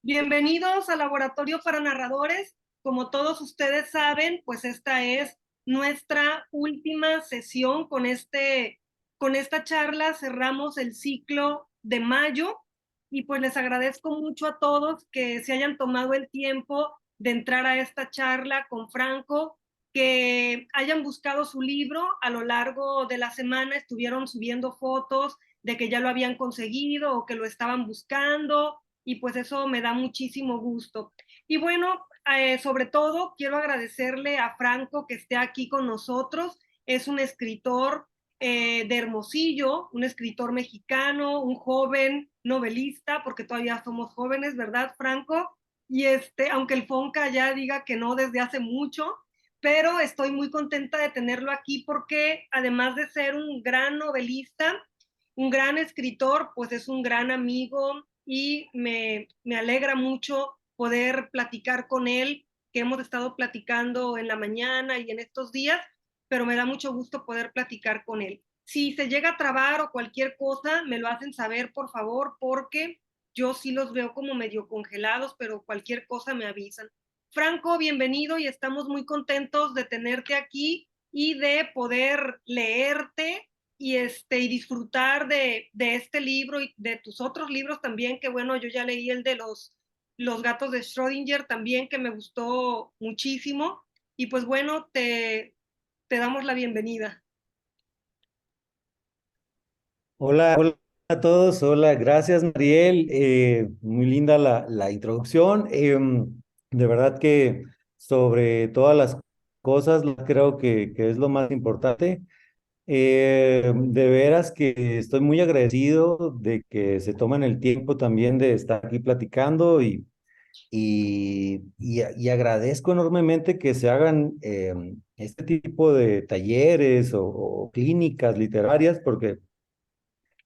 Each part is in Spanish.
Bienvenidos al Laboratorio para Narradores. Como todos ustedes saben, pues esta es nuestra última sesión con esta charla. Cerramos el ciclo de mayo y pues les agradezco mucho a todos que se hayan tomado el tiempo de entrar a esta charla con Franco, que hayan buscado su libro a lo largo de la semana, estuvieron subiendo fotos de que ya lo habían conseguido o que lo estaban buscando y pues eso me da muchísimo gusto. Y bueno, sobre todo quiero agradecerle a Franco que esté aquí con nosotros. Es un escritor de Hermosillo, un escritor mexicano, un joven novelista, porque todavía somos jóvenes, ¿verdad, Franco? Y aunque el Fonca ya diga que no desde hace mucho, pero estoy muy contenta de tenerlo aquí porque además de ser un gran novelista, un gran escritor, pues es un gran amigo y me alegra mucho poder platicar con él, que hemos estado platicando en la mañana y en estos días, pero me da mucho gusto poder platicar con él. Si se llega a trabar o cualquier cosa, me lo hacen saber, por favor, porque yo sí los veo como medio congelados, pero cualquier cosa me avisan. Franco, bienvenido y estamos muy contentos de tenerte aquí y de poder leerte y disfrutar de este libro y de tus otros libros también, que bueno, yo ya leí el de los gatos de Schrödinger también, que me gustó muchísimo. Y pues bueno, te damos la bienvenida. Hola, hola a todos, hola, gracias Mariel, muy linda la introducción. De verdad que sobre todas las cosas creo que es lo más importante. De veras que estoy muy agradecido de que se tomen el tiempo también de estar aquí platicando y agradezco enormemente que se hagan este tipo de talleres o clínicas literarias porque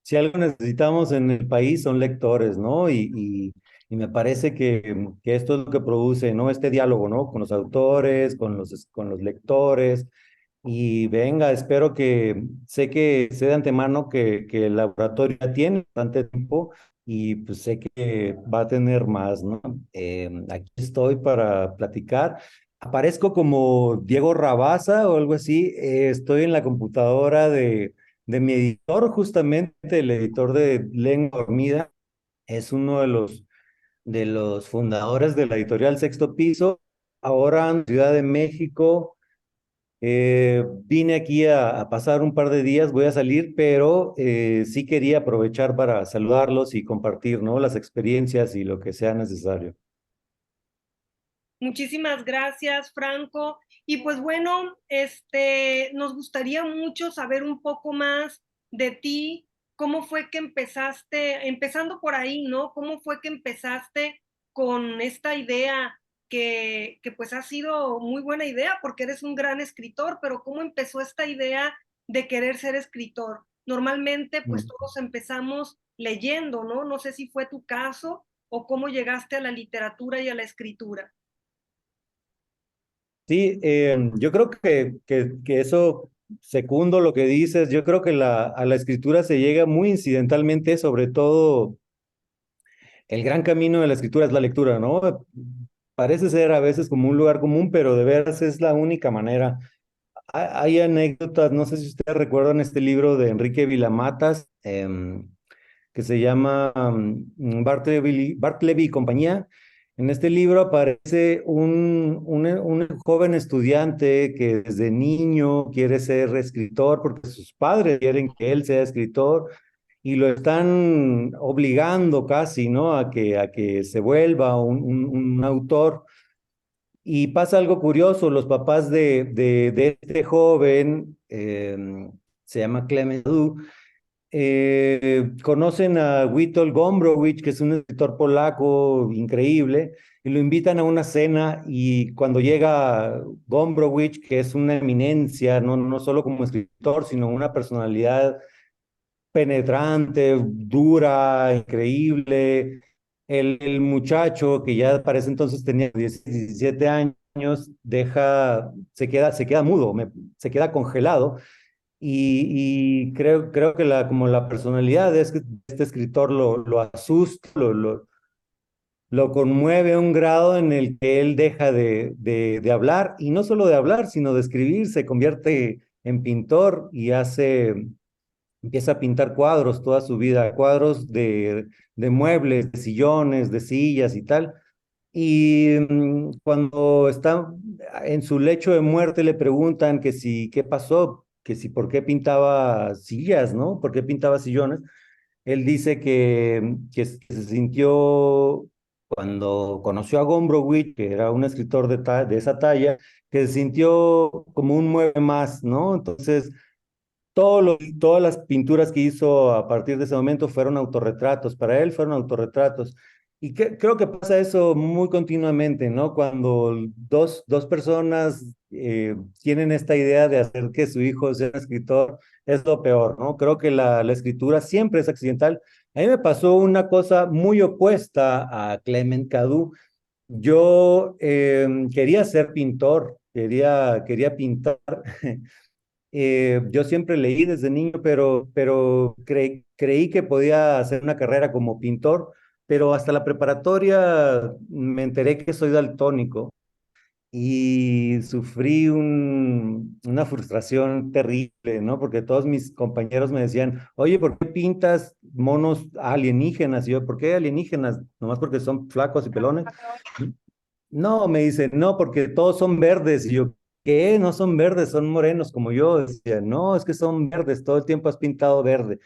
si algo necesitamos en el país son lectores, ¿no? Y me parece que esto es lo que produce, ¿no? Este diálogo, ¿no? Con los autores, con los lectores. Y venga, espero sé que sé de antemano que el laboratorio ya tiene bastante tiempo y pues sé que va a tener más, ¿no? Aquí estoy para platicar. Aparezco como Diego Rabasa o algo así. Estoy en la computadora de mi editor, justamente el editor de Lengua Dormida, es uno de los fundadores de la editorial Sexto Piso. Ahora en Ciudad de México, vine aquí a pasar un par de días, voy a salir, pero sí quería aprovechar para saludarlos y compartir, ¿no? Las experiencias y lo que sea necesario. Muchísimas gracias, Franco. Y pues bueno, nos gustaría mucho saber un poco más de ti, cómo fue que empezaste, empezando por ahí, ¿no? ¿Cómo fue que empezaste con esta idea que pues ha sido muy buena idea porque eres un gran escritor, pero ¿cómo empezó esta idea de querer ser escritor? Normalmente pues Mm. todos empezamos leyendo, ¿no? No sé si fue tu caso o cómo llegaste a la literatura y a la escritura. Sí, yo creo que eso secundo lo que dices. Yo creo que a la escritura se llega muy incidentalmente, sobre todo el gran camino de la escritura es la lectura, ¿no? Parece ser a veces como un lugar común, pero de veras es la única manera. Hay anécdotas, no sé si ustedes recuerdan este libro de Enrique Vilamatas, que se llama Bartleby y compañía. En este libro aparece un joven estudiante que desde niño quiere ser escritor porque sus padres quieren que él sea escritor y lo están obligando casi, ¿no? A que se vuelva un autor. Y pasa algo curioso, los papás de este joven, se llama Clement Du, conocen a Witold Gombrowicz, que es un escritor polaco increíble, y lo invitan a una cena y cuando llega Gombrowicz, que es una eminencia, no solo como escritor, sino una personalidad penetrante, dura, increíble. El muchacho, que ya para ese entonces tenía 17 años, se queda mudo, se queda congelado. Y creo que como la personalidad de este escritor lo asusta, lo conmueve a un grado en el que él deja de hablar, y no solo de hablar, sino de escribir, se convierte en pintor y empieza a pintar cuadros toda su vida, cuadros de muebles, de sillones, de sillas y tal. Y cuando está en su lecho de muerte le preguntan que si, ¿qué pasó? Que si, ¿por qué pintaba sillas, no? ¿Por qué pintaba sillones? Él dice que se sintió cuando conoció a Gombrowicz, que era un escritor de esa talla, que se sintió como un mueble más, ¿no? Entonces, todas las pinturas que hizo a partir de ese momento fueron autorretratos, para él fueron autorretratos. Y creo que pasa eso muy continuamente, ¿no? Cuando dos personas tienen esta idea de hacer que su hijo sea un escritor, es lo peor, ¿no? Creo que la escritura siempre es accidental. A mí me pasó una cosa muy opuesta a Clement Cadu. Yo quería ser pintor, quería pintar. Yo siempre leí desde niño, pero creí que podía hacer una carrera como pintor, pero hasta la preparatoria me enteré que soy daltónico y sufrí una frustración terrible, ¿no? Porque todos mis compañeros me decían, oye, ¿por qué pintas monos alienígenas? Y yo, ¿por qué alienígenas? Nomás porque son flacos y pelones. No, me dice, no, porque todos son verdes. Y yo, ¿qué? No son verdes, son morenos como yo. Decía, no, es que son verdes, todo el tiempo has pintado verde.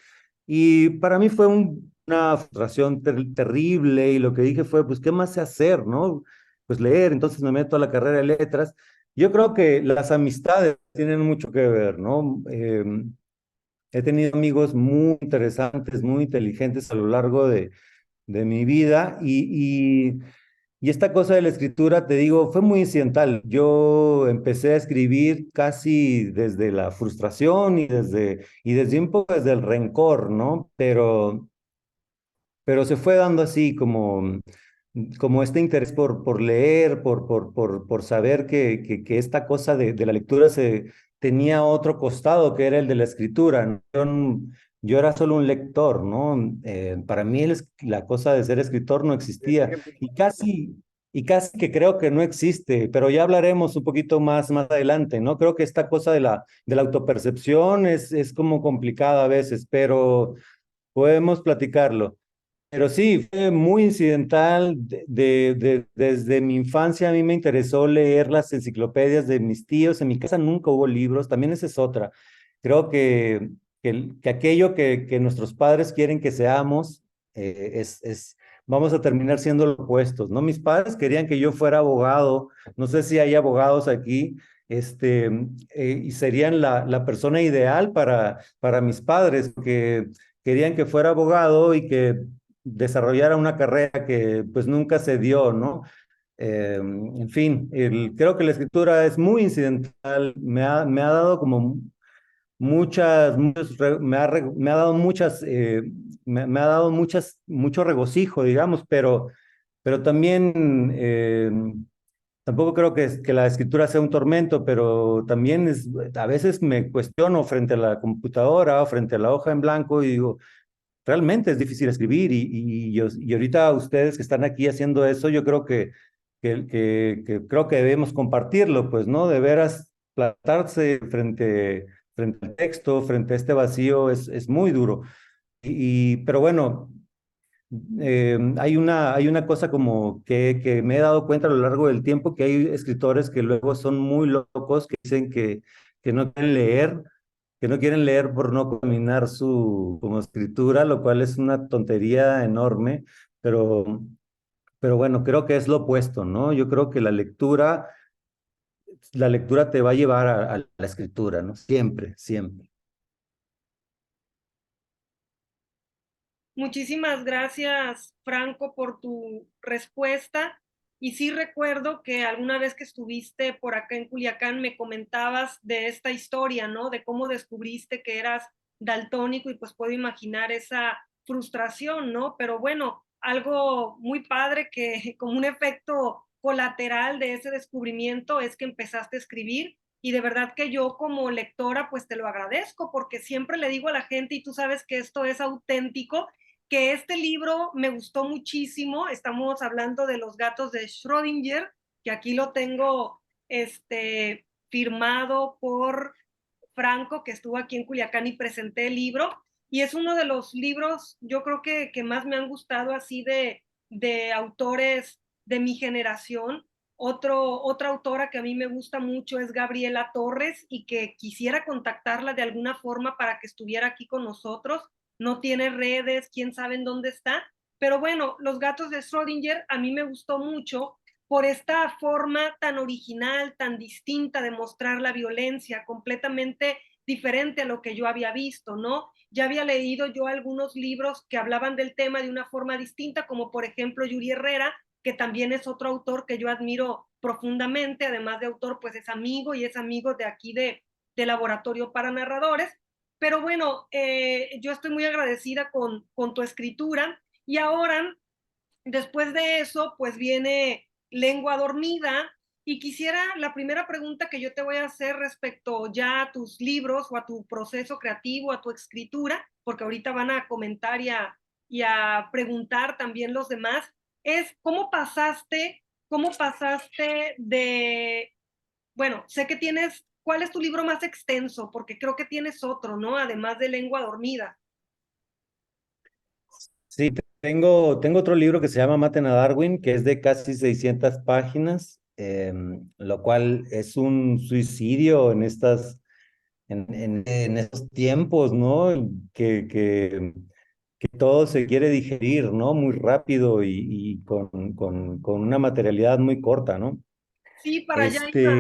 Y para mí fue una frustración terrible y lo que dije fue, pues, ¿qué más sé hacer, no? Pues leer, entonces me meto a la carrera de letras. Yo creo que las amistades tienen mucho que ver, ¿no? He tenido amigos muy interesantes, muy inteligentes a lo largo de mi vida y esta cosa de la escritura, te digo, fue muy incidental. Yo empecé a escribir casi desde la frustración y desde un poco desde el rencor, ¿no? Pero se fue dando así como este interés por leer, por saber que esta cosa de la lectura tenía otro costado que era el de la escritura, ¿no? Yo era solo un lector, ¿no? Para mí la cosa de ser escritor no existía y casi que creo que no existe, pero ya hablaremos un poquito más adelante, ¿no? Creo que esta cosa de la autopercepción es como complicada a veces, pero podemos platicarlo. Pero sí, fue muy incidental. Desde mi infancia a mí me interesó leer las enciclopedias de mis tíos. En mi casa nunca hubo libros, también esa es otra. Creo que aquello que nuestros padres quieren que seamos, vamos a terminar siendo los opuestos, ¿no? Mis padres querían que yo fuera abogado, no sé si hay abogados aquí, y serían la persona ideal para mis padres, que querían que fuera abogado y que desarrollara una carrera que pues nunca se dio, ¿no? En fin, creo que la escritura es muy incidental, me ha dado como me ha dado me ha dado mucho regocijo, digamos, pero también tampoco creo que la escritura sea un tormento, pero también a veces me cuestiono frente a la computadora o frente a la hoja en blanco y digo, realmente es difícil escribir y ahorita ustedes que están aquí haciendo eso, yo creo que creo que debemos compartirlo, pues, ¿no? De veras, plantarse frente al texto, frente a este vacío, es muy duro. Pero bueno, hay una cosa como que me he dado cuenta a lo largo del tiempo, que hay escritores que luego son muy locos, que dicen que no quieren leer, por no combinar su como escritura, lo cual es una tontería enorme, pero bueno, creo que es lo opuesto, ¿no? Yo creo que la lectura te va a llevar a la escritura, ¿no? Siempre, siempre. Muchísimas gracias, Franco, por tu respuesta. Y sí recuerdo que alguna vez que estuviste por acá en Culiacán me comentabas de esta historia, ¿no? De cómo descubriste que eras daltónico y pues puedo imaginar esa frustración, ¿no? Pero bueno, algo muy padre que como un efecto colateral de ese descubrimiento es que empezaste a escribir y de verdad que yo como lectora pues te lo agradezco porque siempre le digo a la gente y tú sabes que esto es auténtico, que este libro me gustó muchísimo. Estamos hablando de Los gatos de Schrödinger, que aquí lo tengo firmado por Franco, que estuvo aquí en Culiacán y presenté el libro. Y es uno de los libros, yo creo que más me han gustado así de autores de mi generación. Otra autora que a mí me gusta mucho es Gabriela Torres y que quisiera contactarla de alguna forma para que estuviera aquí con nosotros. No tiene redes, quién sabe en dónde está. Pero bueno, Los gatos de Schrödinger a mí me gustó mucho por esta forma tan original, tan distinta de mostrar la violencia, completamente diferente a lo que yo había visto, ¿no? Ya había leído yo algunos libros que hablaban del tema de una forma distinta, como por ejemplo Yuri Herrera, que también es otro autor que yo admiro profundamente, además de autor, pues es amigo y es amigo de aquí de Laboratorio para Narradores. Pero bueno, yo estoy muy agradecida con tu escritura y ahora, después de eso, pues viene Lengua Dormida y quisiera, la primera pregunta que yo te voy a hacer respecto ya a tus libros o a tu proceso creativo, a tu escritura, porque ahorita van a comentar y a preguntar también los demás, es cómo pasaste de, bueno, sé que tienes, ¿cuál es tu libro más extenso? Porque creo que tienes otro, ¿no? Además de Lengua Dormida. Sí, tengo otro libro que se llama Maten a Darwin, que es de casi 600 páginas, lo cual es un suicidio en estos tiempos, ¿no? Que todo se quiere digerir, ¿no? Muy rápido y con una materialidad muy corta, ¿no? Sí, para allá iba.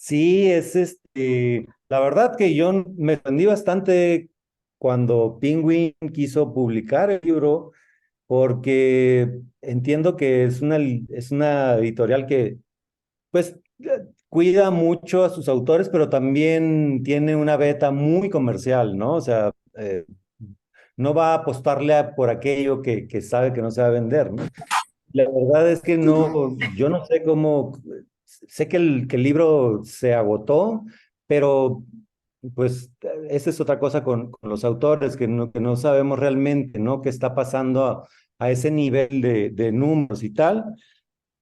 Este, sí, la verdad que yo me sorprendí bastante cuando Penguin quiso publicar el libro, porque entiendo que es una editorial que, pues, cuida mucho a sus autores, pero también tiene una beta muy comercial, ¿no? O sea, no va a apostarle por aquello que sabe que no se va a vender, ¿no? La verdad es que no, yo no sé cómo, sé que el libro se agotó, pero pues esa es otra cosa con los autores, que no sabemos realmente, ¿no? Qué está pasando a ese nivel de números y tal,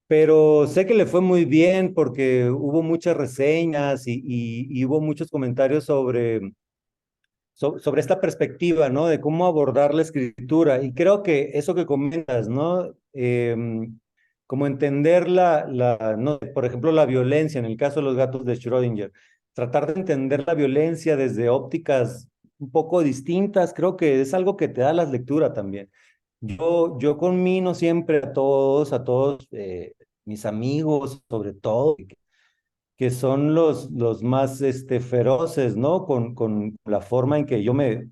pero sé que le fue muy bien porque hubo muchas reseñas y hubo muchos comentarios sobre esta perspectiva, ¿no? De cómo abordar la escritura. Y creo que eso que comentas, ¿no? Como entender no, por ejemplo, la violencia, en el caso de los gatos de Schrödinger, tratar de entender la violencia desde ópticas un poco distintas, creo que es algo que te da la lectura también. Yo conmino siempre a todos mis amigos, sobre todo, que son los más feroces, ¿no? Con la forma en que yo me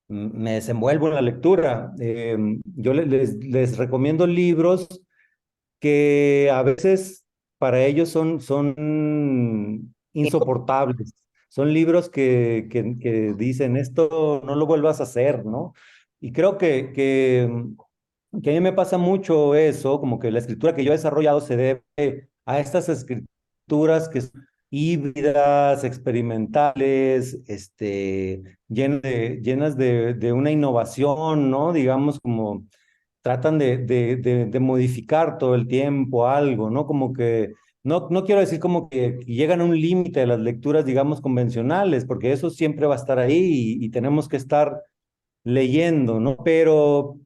desenvuelvo en la lectura. Yo les recomiendo libros que a veces para ellos son insoportables. Son libros que dicen, esto no lo vuelvas a hacer, ¿no? Y creo que a mí me pasa mucho eso, como que la escritura que yo he desarrollado se debe a estas escrituras que son híbridas, experimentales, llenas de una innovación, ¿no? Digamos, como tratan de modificar todo el tiempo algo, ¿no? Como que, no quiero decir como que llegan a un límite de las lecturas, digamos, convencionales, porque eso siempre va a estar ahí y tenemos que estar leyendo, ¿no? Pero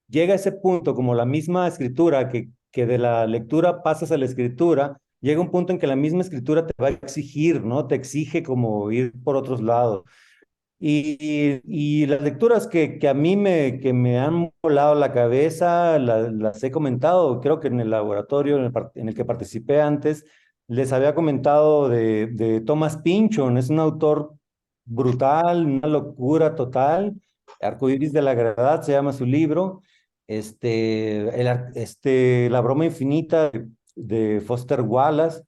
llega ese punto, como la misma escritura, que de la lectura pasas a la escritura, llega un punto en que la misma escritura te va a exigir, ¿no? Te exige como ir por otros lados. Y las lecturas que a mí que me han volado la cabeza, las he comentado, creo que en el laboratorio en el que participé antes, les había comentado de Thomas Pynchon, es un autor brutal, una locura total, Arcoíris de la Gravedad se llama su libro, La broma infinita de Foster Wallace,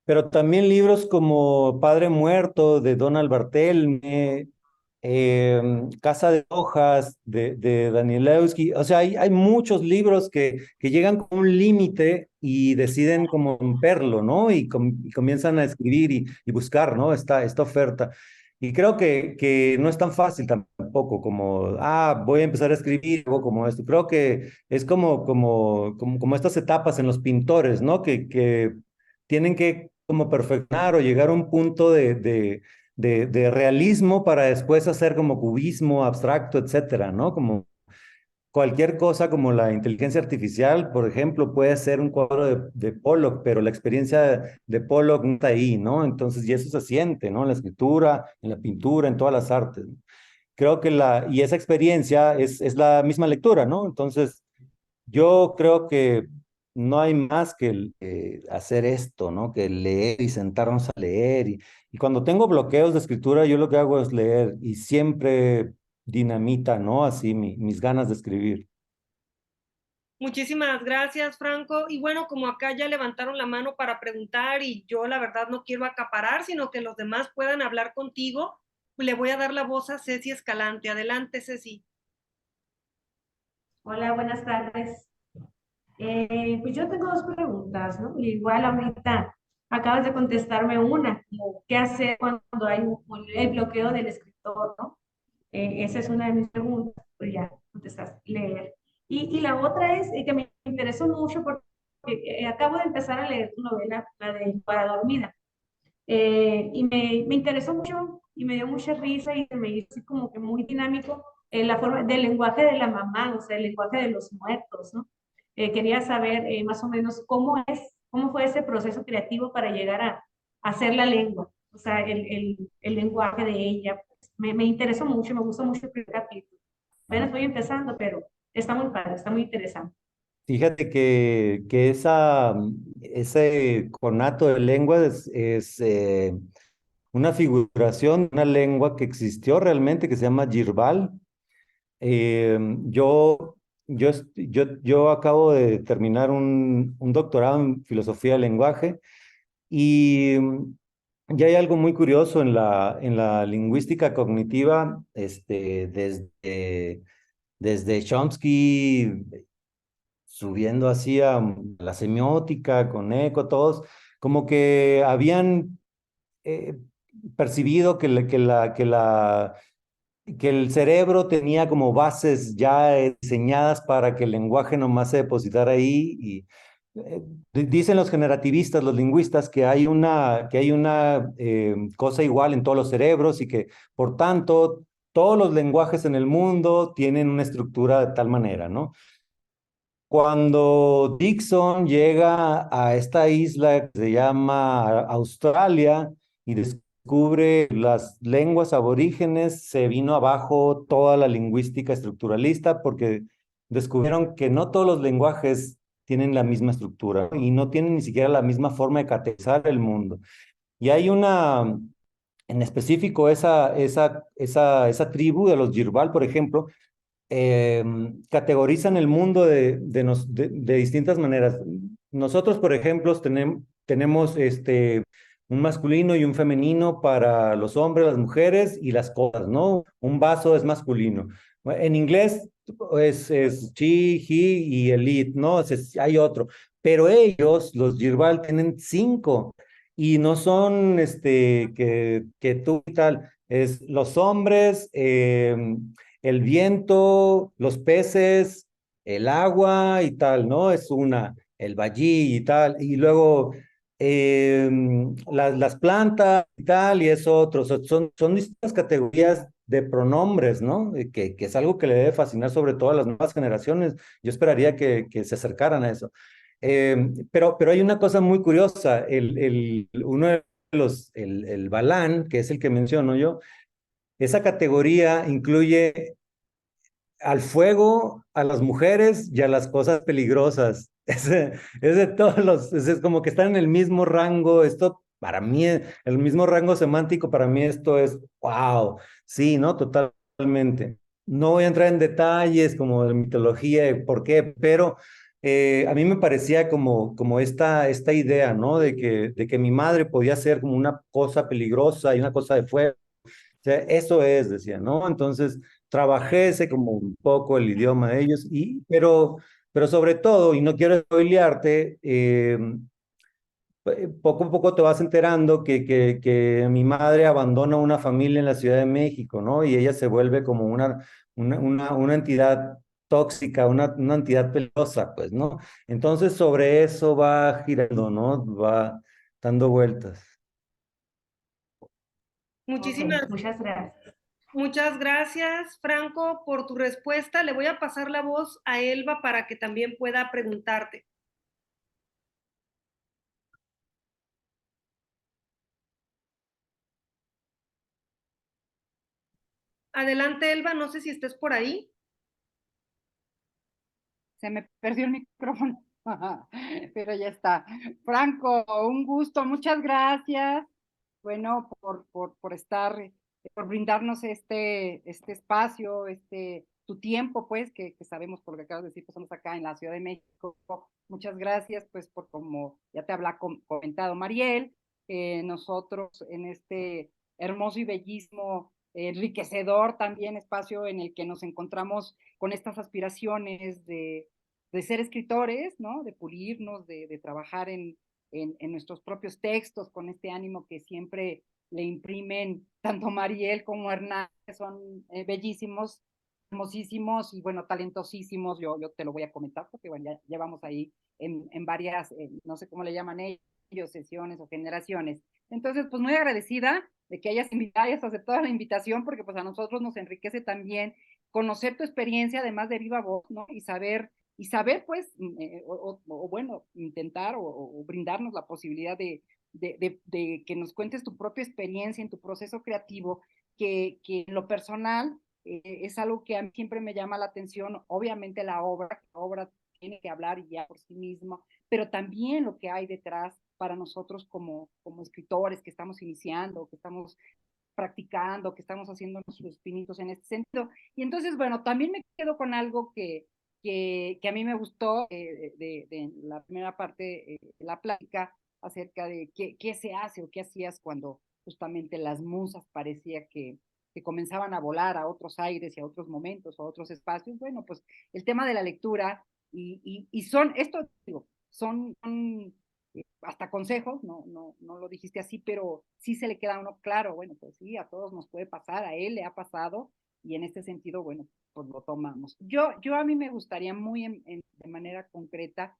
pero también libros como Padre Muerto de Donald Barthelme, Casa de Hojas de Danielewski. O sea, hay muchos libros que llegan con un límite y deciden como romperlo, ¿no? Y comienzan a escribir y buscar, ¿no? Esta oferta. Y creo que no es tan fácil tampoco como, voy a empezar a escribir algo como esto. Creo que es como estas etapas en los pintores, ¿no? Que tienen que como perfeccionar o llegar a un punto de realismo para después hacer como cubismo abstracto, etcétera, ¿no? Como cualquier cosa como la inteligencia artificial, por ejemplo, puede ser un cuadro de Pollock, pero la experiencia de Pollock no está ahí, ¿no? Entonces, y eso se siente, ¿no? En la escritura, en la pintura, en todas las artes, ¿no? Creo que y esa experiencia es la misma lectura, ¿no? Entonces, yo creo que no hay más que hacer esto, ¿no? Que leer y sentarnos a leer. Y cuando tengo bloqueos de escritura, yo lo que hago es leer y siempre dinamita, ¿no? Así mis ganas de escribir. Muchísimas gracias, Franco. Y bueno, como acá ya levantaron la mano para preguntar y yo la verdad no quiero acaparar, sino que los demás puedan hablar contigo, le voy a dar la voz a Ceci Escalante. Adelante, Ceci. Hola, buenas tardes. Pues yo tengo dos preguntas, ¿no? Igual ahorita acabas de contestarme una, como qué hacer cuando hay el bloqueo del escritor, ¿no? Esa es una de mis preguntas, pues ya contestaste, leer. Y la otra es que me interesó mucho porque acabo de empezar a leer tu novela, la de Para Dormida, y me interesó mucho y me dio mucha risa y me hizo así como que muy dinámico la forma del lenguaje de la mamá, o sea, el lenguaje de los muertos, ¿no? Quería saber más o menos cómo fue ese proceso creativo para llegar a hacer la lengua, o sea, el lenguaje de ella. Pues, me interesó mucho, me gustó mucho el primer capítulo. Bueno, estoy empezando, pero está muy padre, está muy interesante. Fíjate que ese conato de lengua es una figuración de una lengua que existió realmente, que se llama Girbal. Eh, yo, yo acabo de terminar un doctorado en filosofía del lenguaje y ya hay algo muy curioso en la lingüística cognitiva, desde Chomsky, subiendo así a la semiótica, con Eco, todos, como que habían eh, percibido que el cerebro tenía como bases ya diseñadas para que el lenguaje nomás se depositara ahí. Y dicen los generativistas, los lingüistas, que hay una cosa igual en todos los cerebros y que, por tanto, todos los lenguajes en el mundo tienen una estructura de tal manera, ¿no? Cuando Dixon llega a esta isla que se llama Australia y descubre las lenguas aborígenes, se vino abajo toda la lingüística estructuralista porque descubrieron que no todos los lenguajes tienen la misma estructura, ¿no? Y no tienen ni siquiera la misma forma de categorizar el mundo. Y hay en específico, esa tribu de los Yirbal, por ejemplo, categorizan el mundo de distintas maneras. Nosotros, por ejemplo, tenemos un masculino y un femenino para los hombres, las mujeres y las cosas, ¿no? Un vaso es masculino. En inglés es she, he y el it, ¿no? Hay otro. Pero ellos, los Yirbal, tienen cinco y no son que tú y tal. Es los hombres, el viento, los peces, el agua y tal, ¿no? Es una, el vallí y tal, y luego las plantas y tal, y es otro. Son distintas categorías de pronombres, ¿no? Que es algo que le debe fascinar sobre todo a las nuevas generaciones. Yo esperaría que se acercaran a eso. Pero hay una cosa muy curiosa, uno de el Balán, que es el que menciono yo, esa categoría incluye al fuego, a las mujeres y a las cosas peligrosas. Es de todos es como que están en el mismo rango. Esto para mí, el mismo rango semántico, para mí esto es, wow, sí, ¿no? Totalmente. No voy a entrar en detalles como de mitología y por qué, pero a mí me parecía como esta idea, ¿no? De que mi madre podía ser como una cosa peligrosa y una cosa de fuego sea, eso es, decía, ¿no? Entonces, trabajé ese como un poco el idioma de ellos, pero sobre todo, y no quiero spoilearte, poco a poco te vas enterando que mi madre abandona una familia en la Ciudad de México, ¿no? Y ella se vuelve como una entidad tóxica, una entidad peligrosa, pues, ¿no? Entonces sobre eso va girando, ¿no? Va dando vueltas. Ok, Muchísimas, muchas gracias. muchas gracias, Franco, por tu respuesta. Le voy a pasar la voz a Elba para que también pueda preguntarte. Adelante, Elba, no sé si estés por ahí. Se me perdió el micrófono, pero ya está. Franco, un gusto, muchas gracias. Bueno, por estar, por brindarnos este espacio, tu tiempo, pues, que sabemos por lo que acabas de decir, pues estamos acá en la Ciudad de México. Muchas gracias, pues, por como ya te habla comentado Mariel, nosotros en este hermoso y bellísimo, enriquecedor también espacio en el que nos encontramos con estas aspiraciones de ser escritores, ¿no? De pulirnos, de trabajar en nuestros propios textos, con este ánimo que siempre le imprimen tanto Mariel como Hernán, que son bellísimos, hermosísimos y bueno, talentosísimos. Yo te lo voy a comentar porque bueno, ya llevamos ahí en varias, no sé cómo le llaman ellos, sesiones o generaciones. Entonces, pues muy agradecida de que hayas aceptado la invitación porque pues a nosotros nos enriquece también conocer tu experiencia, además de viva voz, ¿no? Y saber pues, o bueno, intentar o brindarnos la posibilidad de que nos cuentes tu propia experiencia en tu proceso creativo, que en lo personal es algo que a mí siempre me llama la atención, obviamente la obra tiene que hablar ya por sí misma, pero también lo que hay detrás para nosotros como escritores que estamos iniciando, que estamos practicando, que estamos haciendo nuestros pinitos en este sentido. Y entonces, bueno, también me quedo con algo que a mí me gustó de la primera parte de la plática acerca de qué se hace o qué hacías cuando justamente las musas parecía que comenzaban a volar a otros aires y a otros momentos, a otros espacios. Bueno, pues el tema de la lectura y son, esto digo, son hasta consejos, no lo dijiste así, pero sí se le queda a uno claro, bueno, pues sí, a todos nos puede pasar, a él le ha pasado, y en este sentido, bueno, pues lo tomamos. Yo a mí me gustaría muy de manera concreta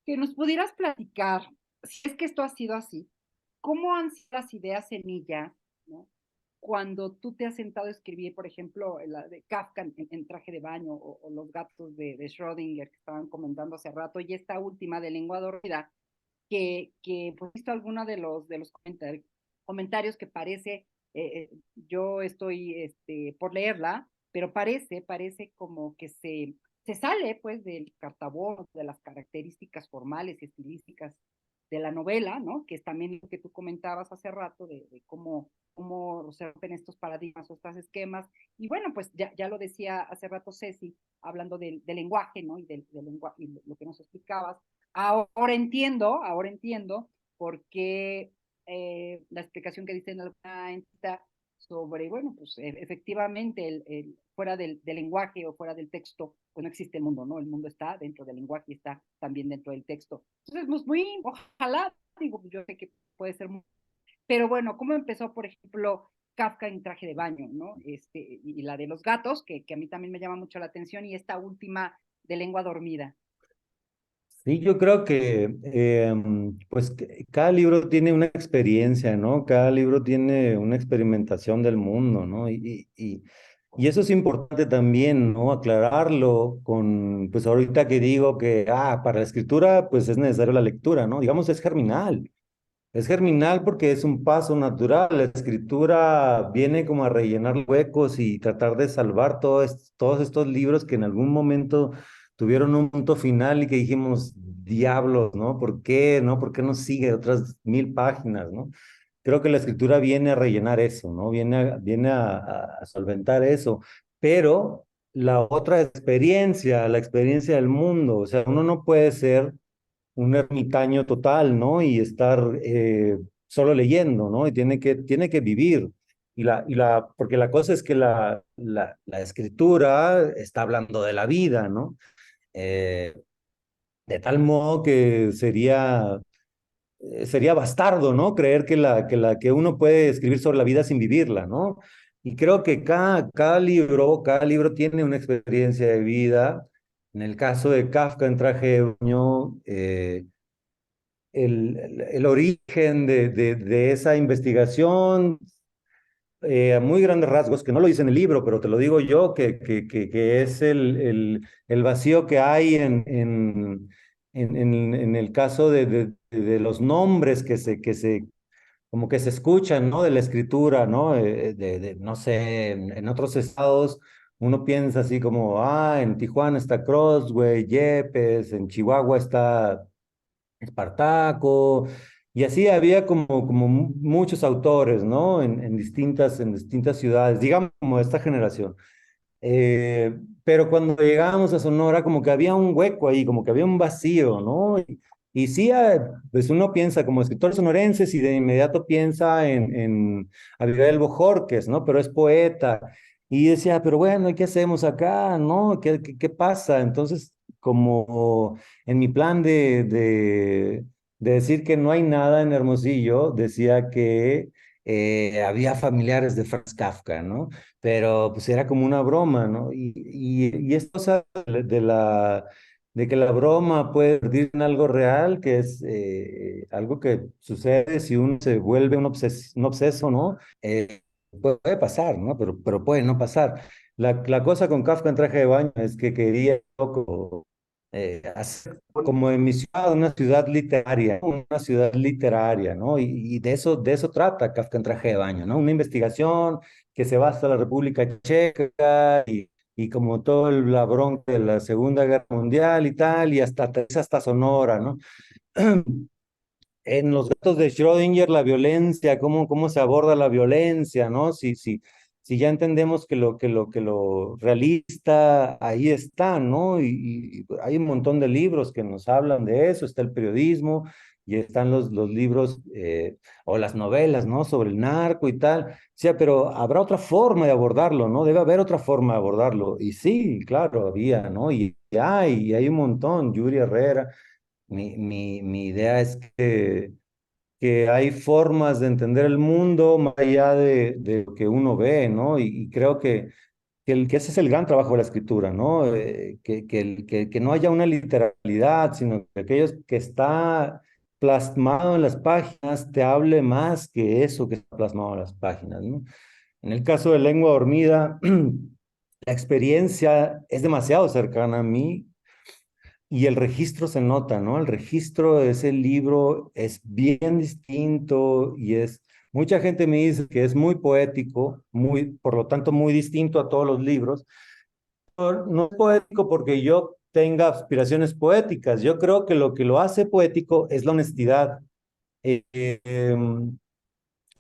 que nos pudieras platicar, si es que esto ha sido así, cómo han sido las ideas semillas, ¿no? Cuando tú te has sentado a escribir, por ejemplo, la de Kafka en traje de baño o los gatos de Schrödinger que estaban comentando hace rato, y esta última de lengua dormida, que pues, visto alguno de los comentarios que parece, yo estoy por leerla, pero parece como que se sale pues del cartabón, de las características formales y estilísticas de la novela, ¿no? Que es también lo que tú comentabas hace rato de cómo se rompen estos paradigmas o estos esquemas. Y bueno, pues ya lo decía hace rato Ceci, hablando del lenguaje, ¿no? Y lenguaje, y lo que nos explicabas. Ahora entiendo por qué la explicación que dice en alguna entidad sobre, bueno, pues efectivamente fuera del lenguaje o fuera del texto, pues no existe el mundo, ¿no? El mundo está dentro del lenguaje y está también dentro del texto. Entonces, pues ojalá, digo, yo sé que puede ser muy, pero bueno, ¿cómo empezó, por ejemplo, Kafka en traje de baño, ¿no? Y la de los gatos, que a mí también me llama mucho la atención, y esta última de lengua dormida. Sí, yo creo que pues cada libro tiene una experiencia, ¿no? Cada libro tiene una experimentación del mundo, ¿no? Y eso es importante también, ¿no? Aclararlo con, pues ahorita que digo que, para la escritura, pues es necesario la lectura, ¿no? Digamos, es germinal. Es germinal porque es un paso natural. La escritura viene como a rellenar huecos y tratar de salvar todos estos libros que en algún momento tuvieron un punto final y que dijimos, diablos, ¿no? ¿Por qué? ¿No? ¿Por qué no sigue otras 1000 páginas, ¿no? Creo que la escritura viene a rellenar eso, ¿no? Viene a solventar eso. Pero la otra experiencia, la experiencia del mundo, o sea, uno no puede ser un ermitaño total, ¿no? Y estar solo leyendo, ¿no? Y tiene que vivir. Porque la cosa es que la escritura está hablando de la vida, ¿no? Eh, de tal modo que sería sería bastardo, ¿no? Creer que uno puede escribir sobre la vida sin vivirla, ¿no? Y creo que cada libro tiene una experiencia de vida. En el caso de Kafka en Traje de Baño, el origen de esa investigación, a muy grandes rasgos, que no lo dice en el libro, pero te lo digo yo, que es el vacío que hay en el caso de los nombres como que se escuchan, ¿no? De la escritura, ¿no? No sé, en otros estados uno piensa así como, en Tijuana está Crossway, Yepes, en Chihuahua está Espartaco, y así había como muchos autores, ¿no? En distintas ciudades, digamos como esta generación. Pero cuando llegábamos a Sonora, como que había un hueco ahí, como que había un vacío, ¿no? Y sí, pues uno piensa como escritor sonorense y de inmediato piensa en Abigail Bojorquez, ¿no? Pero es poeta. Y decía, pero bueno, ¿y qué hacemos acá? ¿No? ¿Qué pasa? Entonces, como en mi plan de decir que no hay nada en Hermosillo, decía que había familiares de Franz Kafka, ¿no? Pero pues era como una broma, ¿no? Y es cosa de que la broma puede convertirse en algo real, que es algo que sucede si uno se vuelve un obseso, ¿no? Puede pasar, ¿no? Pero puede no pasar. La cosa con Kafka en Traje de Baño es que quería un poco hacer como de mi ciudad una ciudad literaria, ¿no? Y de eso trata Kafka en Traje de Baño, ¿no? Una investigación que se va hasta la República Checa y como todo la bronca de la Segunda Guerra Mundial y tal, y hasta Sonora, ¿no? En los gatos de Schrödinger, la violencia, cómo se aborda la violencia, ¿no? Si ya entendemos que lo realista ahí está, ¿no? Y hay un montón de libros que nos hablan de eso, está el periodismo y están los libros o las novelas, ¿no? Sobre el narco y tal. O sea, pero habrá otra forma de abordarlo, ¿no? Debe haber otra forma de abordarlo. Y sí, claro, había, ¿no? Y hay un montón, Yuri Herrera. Mi idea es que hay formas de entender el mundo más allá de lo que uno ve, ¿no? Y creo que ese es el gran trabajo de la escritura, ¿no? Que no haya una literalidad, sino que aquello que está plasmado en las páginas te hable más que eso que está plasmado en las páginas, ¿no? En el caso de Lengua Dormida, la experiencia es demasiado cercana a mí y el registro se nota, ¿no? El registro de ese libro es bien distinto mucha gente me dice que es muy poético, por lo tanto muy distinto a todos los libros. No es poético porque yo tenga aspiraciones poéticas. Yo creo que lo hace poético es la honestidad. Eh, eh, em,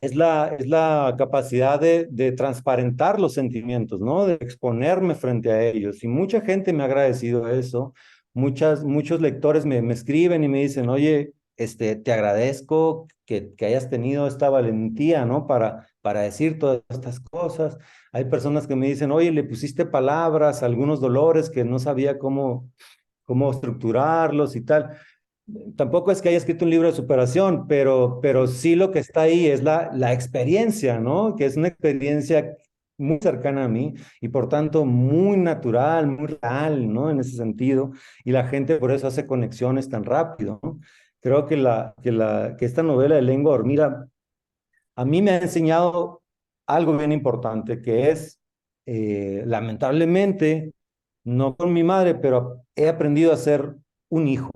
es la capacidad de transparentar los sentimientos, ¿no? De exponerme frente a ellos. Y mucha gente me ha agradecido eso. Muchos lectores me escriben y me dicen, oye, te agradezco que hayas tenido esta valentía, ¿no? Para decir todas estas cosas. Hay personas que me dicen, oye, le pusiste palabras a algunos dolores que no sabía cómo estructurarlos y tal. Tampoco es que haya escrito un libro de superación, pero sí lo que está ahí es la experiencia, ¿no? Que es una experiencia muy cercana a mí y por tanto muy natural, muy real, ¿no? En ese sentido. Y la gente por eso hace conexiones tan rápido, ¿no? Creo que esta novela de Lengua Dormida a mí me ha enseñado algo bien importante, que es, lamentablemente, no con mi madre, pero he aprendido a ser un hijo.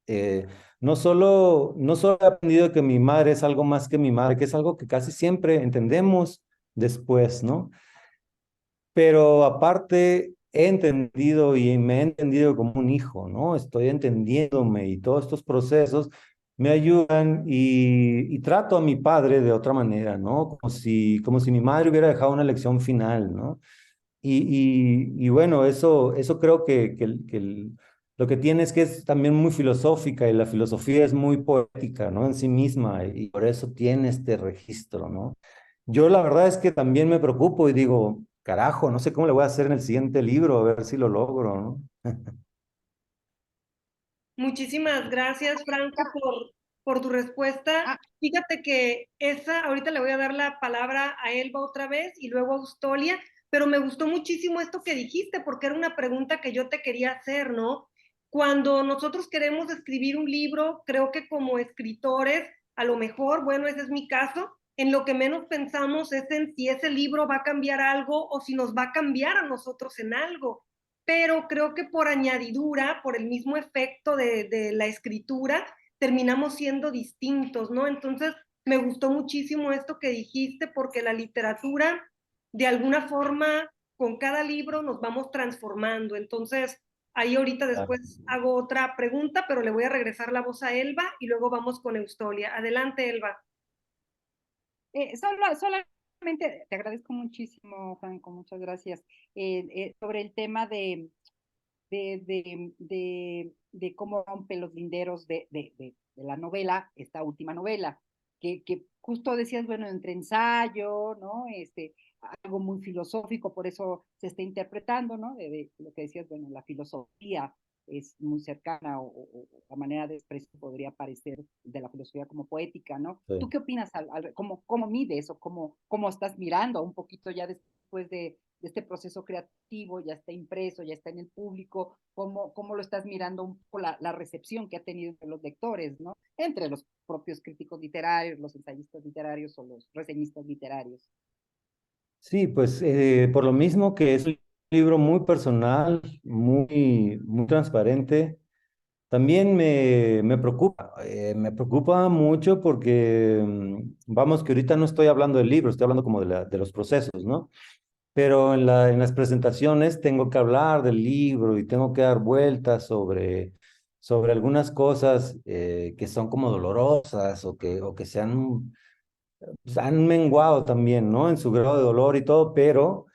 Eh, no solo he aprendido que mi madre es algo más que mi madre, que es algo que casi siempre entendemos después, ¿no? Pero aparte he entendido y me he entendido como un hijo, ¿no? Estoy entendiéndome y todos estos procesos me ayudan y trato a mi padre de otra manera, ¿no? Como si mi madre hubiera dejado una lección final, ¿no? Y bueno, eso creo lo que tiene es que es también muy filosófica y la filosofía es muy poética, ¿no? En sí misma y por eso tiene este registro, ¿no? Yo la verdad es que también me preocupo y digo, carajo, no sé cómo le voy a hacer en el siguiente libro, a ver si lo logro, ¿no? Muchísimas gracias, Franco, por tu respuesta. Ah, Fíjate que esa, ahorita le voy a dar la palabra a Elba otra vez y luego a Austolia, pero me gustó muchísimo esto que dijiste, porque era una pregunta que yo te quería hacer, ¿no? Cuando nosotros queremos escribir un libro, creo que como escritores, a lo mejor, bueno, ese es mi caso, en lo que menos pensamos es en si ese libro va a cambiar algo o si nos va a cambiar a nosotros en algo. Pero creo que por añadidura, por el mismo efecto de la escritura, terminamos siendo distintos, ¿no? Entonces, me gustó muchísimo esto que dijiste, porque la literatura, de alguna forma, con cada libro nos vamos transformando. Entonces, ahí ahorita después hago otra pregunta, pero le voy a regresar la voz a Elba y luego vamos con Eustolia. Adelante, Elba. solamente te agradezco muchísimo, Franco, muchas gracias. Sobre el tema de cómo rompe los linderos de la novela, esta última novela, que justo decías, bueno, entre ensayo, ¿no? Algo muy filosófico, por eso se está interpretando, ¿no? De lo que decías, bueno, la filosofía es muy cercana o la manera de expresión podría parecer de la filosofía como poética, ¿no? Sí. ¿Tú qué opinas? ¿Cómo mides o cómo estás mirando un poquito ya después de este proceso creativo, ya está impreso, ya está en el público, cómo lo estás mirando un poco la recepción que ha tenido entre los lectores, ¿no? Entre los propios críticos literarios, los ensayistas literarios o los reseñistas literarios? Sí, pues por lo mismo que es un libro muy personal, muy transparente, también me preocupa mucho porque, vamos, que ahorita no estoy hablando del libro, estoy hablando como de los procesos, ¿no? Pero en las presentaciones tengo que hablar del libro y tengo que dar vueltas sobre algunas cosas que son como dolorosas o que pues, han menguado también, ¿no? En su grado de dolor y todo, pero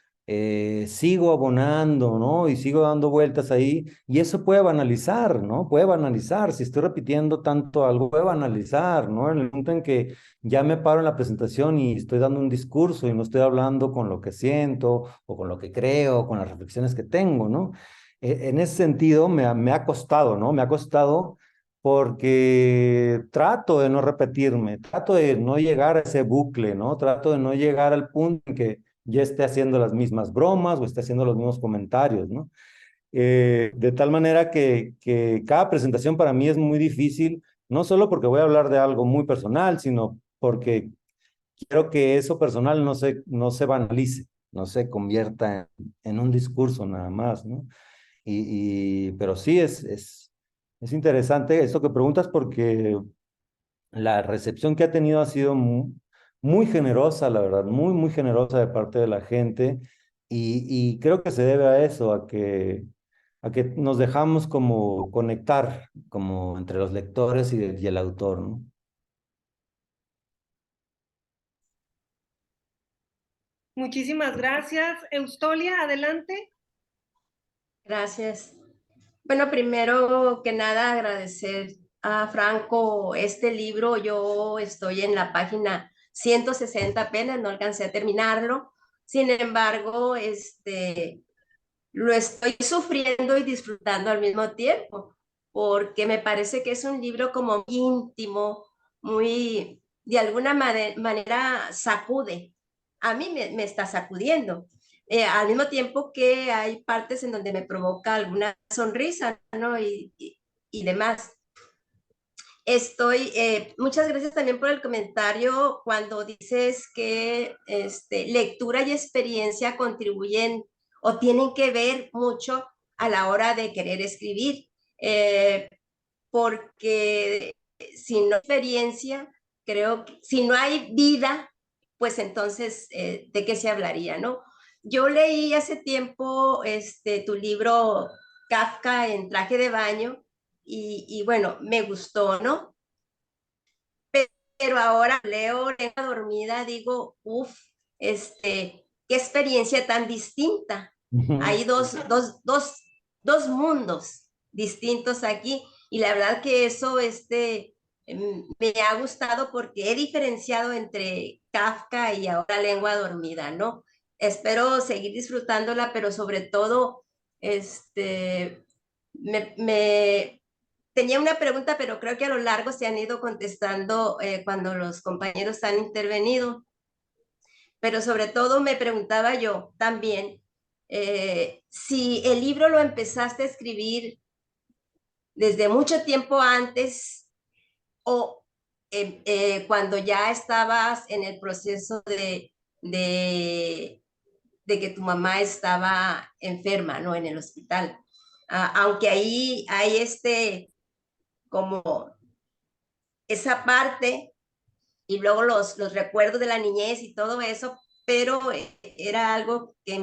sigo abonando, ¿no? Y sigo dando vueltas ahí, y eso puede banalizar, ¿no? Puede banalizar, si estoy repitiendo tanto algo, puede banalizar, ¿no? En el momento en que ya me paro en la presentación y estoy dando un discurso y no estoy hablando con lo que siento o con lo que creo, con las reflexiones que tengo, ¿no? En ese sentido me ha costado, ¿no? Me ha costado porque trato de no repetirme, trato de no llegar a ese bucle, ¿no? Trato de no llegar al punto en que ya esté haciendo las mismas bromas o esté haciendo los mismos comentarios, ¿no? De tal manera que cada presentación para mí es muy difícil, no solo porque voy a hablar de algo muy personal, sino porque quiero que eso personal no se banalice, no se convierta en un discurso nada más, ¿no? Pero sí es interesante esto que preguntas porque la recepción que ha tenido ha sido muy generosa, la verdad, muy generosa de parte de la gente y creo que se debe a eso, a que nos dejamos como conectar como entre los lectores y el autor, ¿no? Muchísimas gracias. Eustolia, adelante. Gracias. Bueno, primero que nada agradecer a Franco este libro. Yo estoy en la página 160 apenas, no alcancé a terminarlo. Sin embargo, lo estoy sufriendo y disfrutando al mismo tiempo, porque me parece que es un libro como íntimo, muy, de alguna manera sacude. A mí me está sacudiendo. Al mismo tiempo que hay partes en donde me provoca alguna sonrisa, ¿no? Y demás. Muchas gracias también por el comentario cuando dices que lectura y experiencia contribuyen o tienen que ver mucho a la hora de querer escribir, porque si no hay experiencia, creo que si no hay vida, pues entonces, ¿de qué se hablaría, no? Yo leí hace tiempo tu libro Kafka en traje de baño y bueno, me gustó, ¿no? Pero ahora leo Lengua Dormida, digo, uff, qué experiencia tan distinta. Hay dos mundos distintos aquí y la verdad que eso me ha gustado porque he diferenciado entre Kafka y ahora Lengua Dormida, ¿no? Espero seguir disfrutándola, pero sobre todo, me tenía una pregunta, pero creo que a lo largo se han ido contestando cuando los compañeros han intervenido. Pero sobre todo me preguntaba yo también si el libro lo empezaste a escribir desde mucho tiempo antes o cuando ya estabas en el proceso de, de que tu mamá estaba enferma, ¿no? En el hospital. Aunque ahí hay como esa parte y luego los recuerdos de la niñez y todo eso, pero era algo que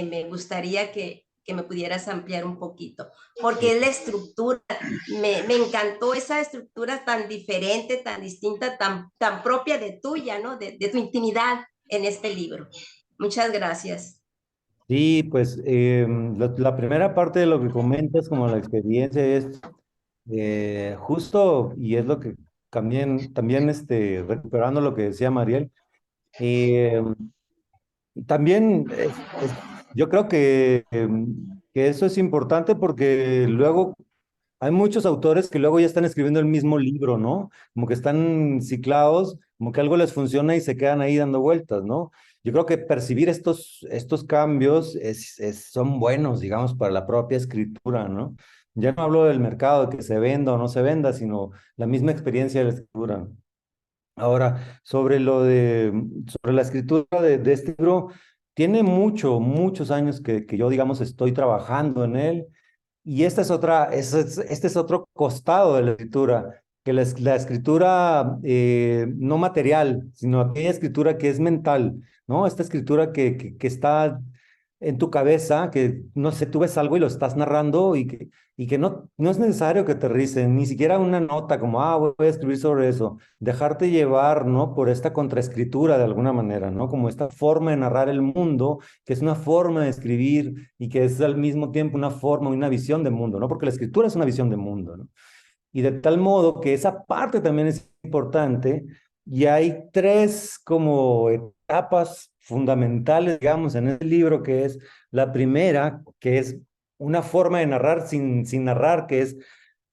me gustaría que me pudieras ampliar un poquito, porque es la estructura, me encantó esa estructura tan diferente, tan distinta, tan propia de tuya, ¿no? De tu intimidad en este libro. Muchas gracias. Sí, pues la primera parte de lo que comentas como la experiencia es justo, y es lo que también recuperando lo que decía Mariel, eh, también yo creo que eso es importante porque luego hay muchos autores que luego ya están escribiendo el mismo libro, ¿no? Como que están ciclados, como que algo les funciona y se quedan ahí dando vueltas, ¿no? Yo creo que percibir estos cambios son buenos, digamos, para la propia escritura, ¿no? Ya no hablo del mercado, de que se venda o no se venda, sino la misma experiencia de la escritura. Ahora, sobre la escritura de este libro, tiene muchos años que yo, digamos, estoy trabajando en él. Y este es otro costado de la escritura, que la escritura no material, sino aquella escritura que es mental, ¿no? Esta escritura que está en tu cabeza, que no sé, tú ves algo y lo estás narrando y que no es necesario que te risen, ni siquiera una nota como, voy a escribir sobre eso, dejarte llevar, ¿no? Por esta contraescritura de alguna manera, ¿no? Como esta forma de narrar el mundo, que es una forma de escribir y que es al mismo tiempo una forma, una visión de mundo, ¿no? Porque la escritura es una visión de mundo, ¿no? Y de tal modo que esa parte también es importante y hay tres como etapas fundamentales, digamos, en el libro, que es la primera, que es una forma de narrar sin narrar, que es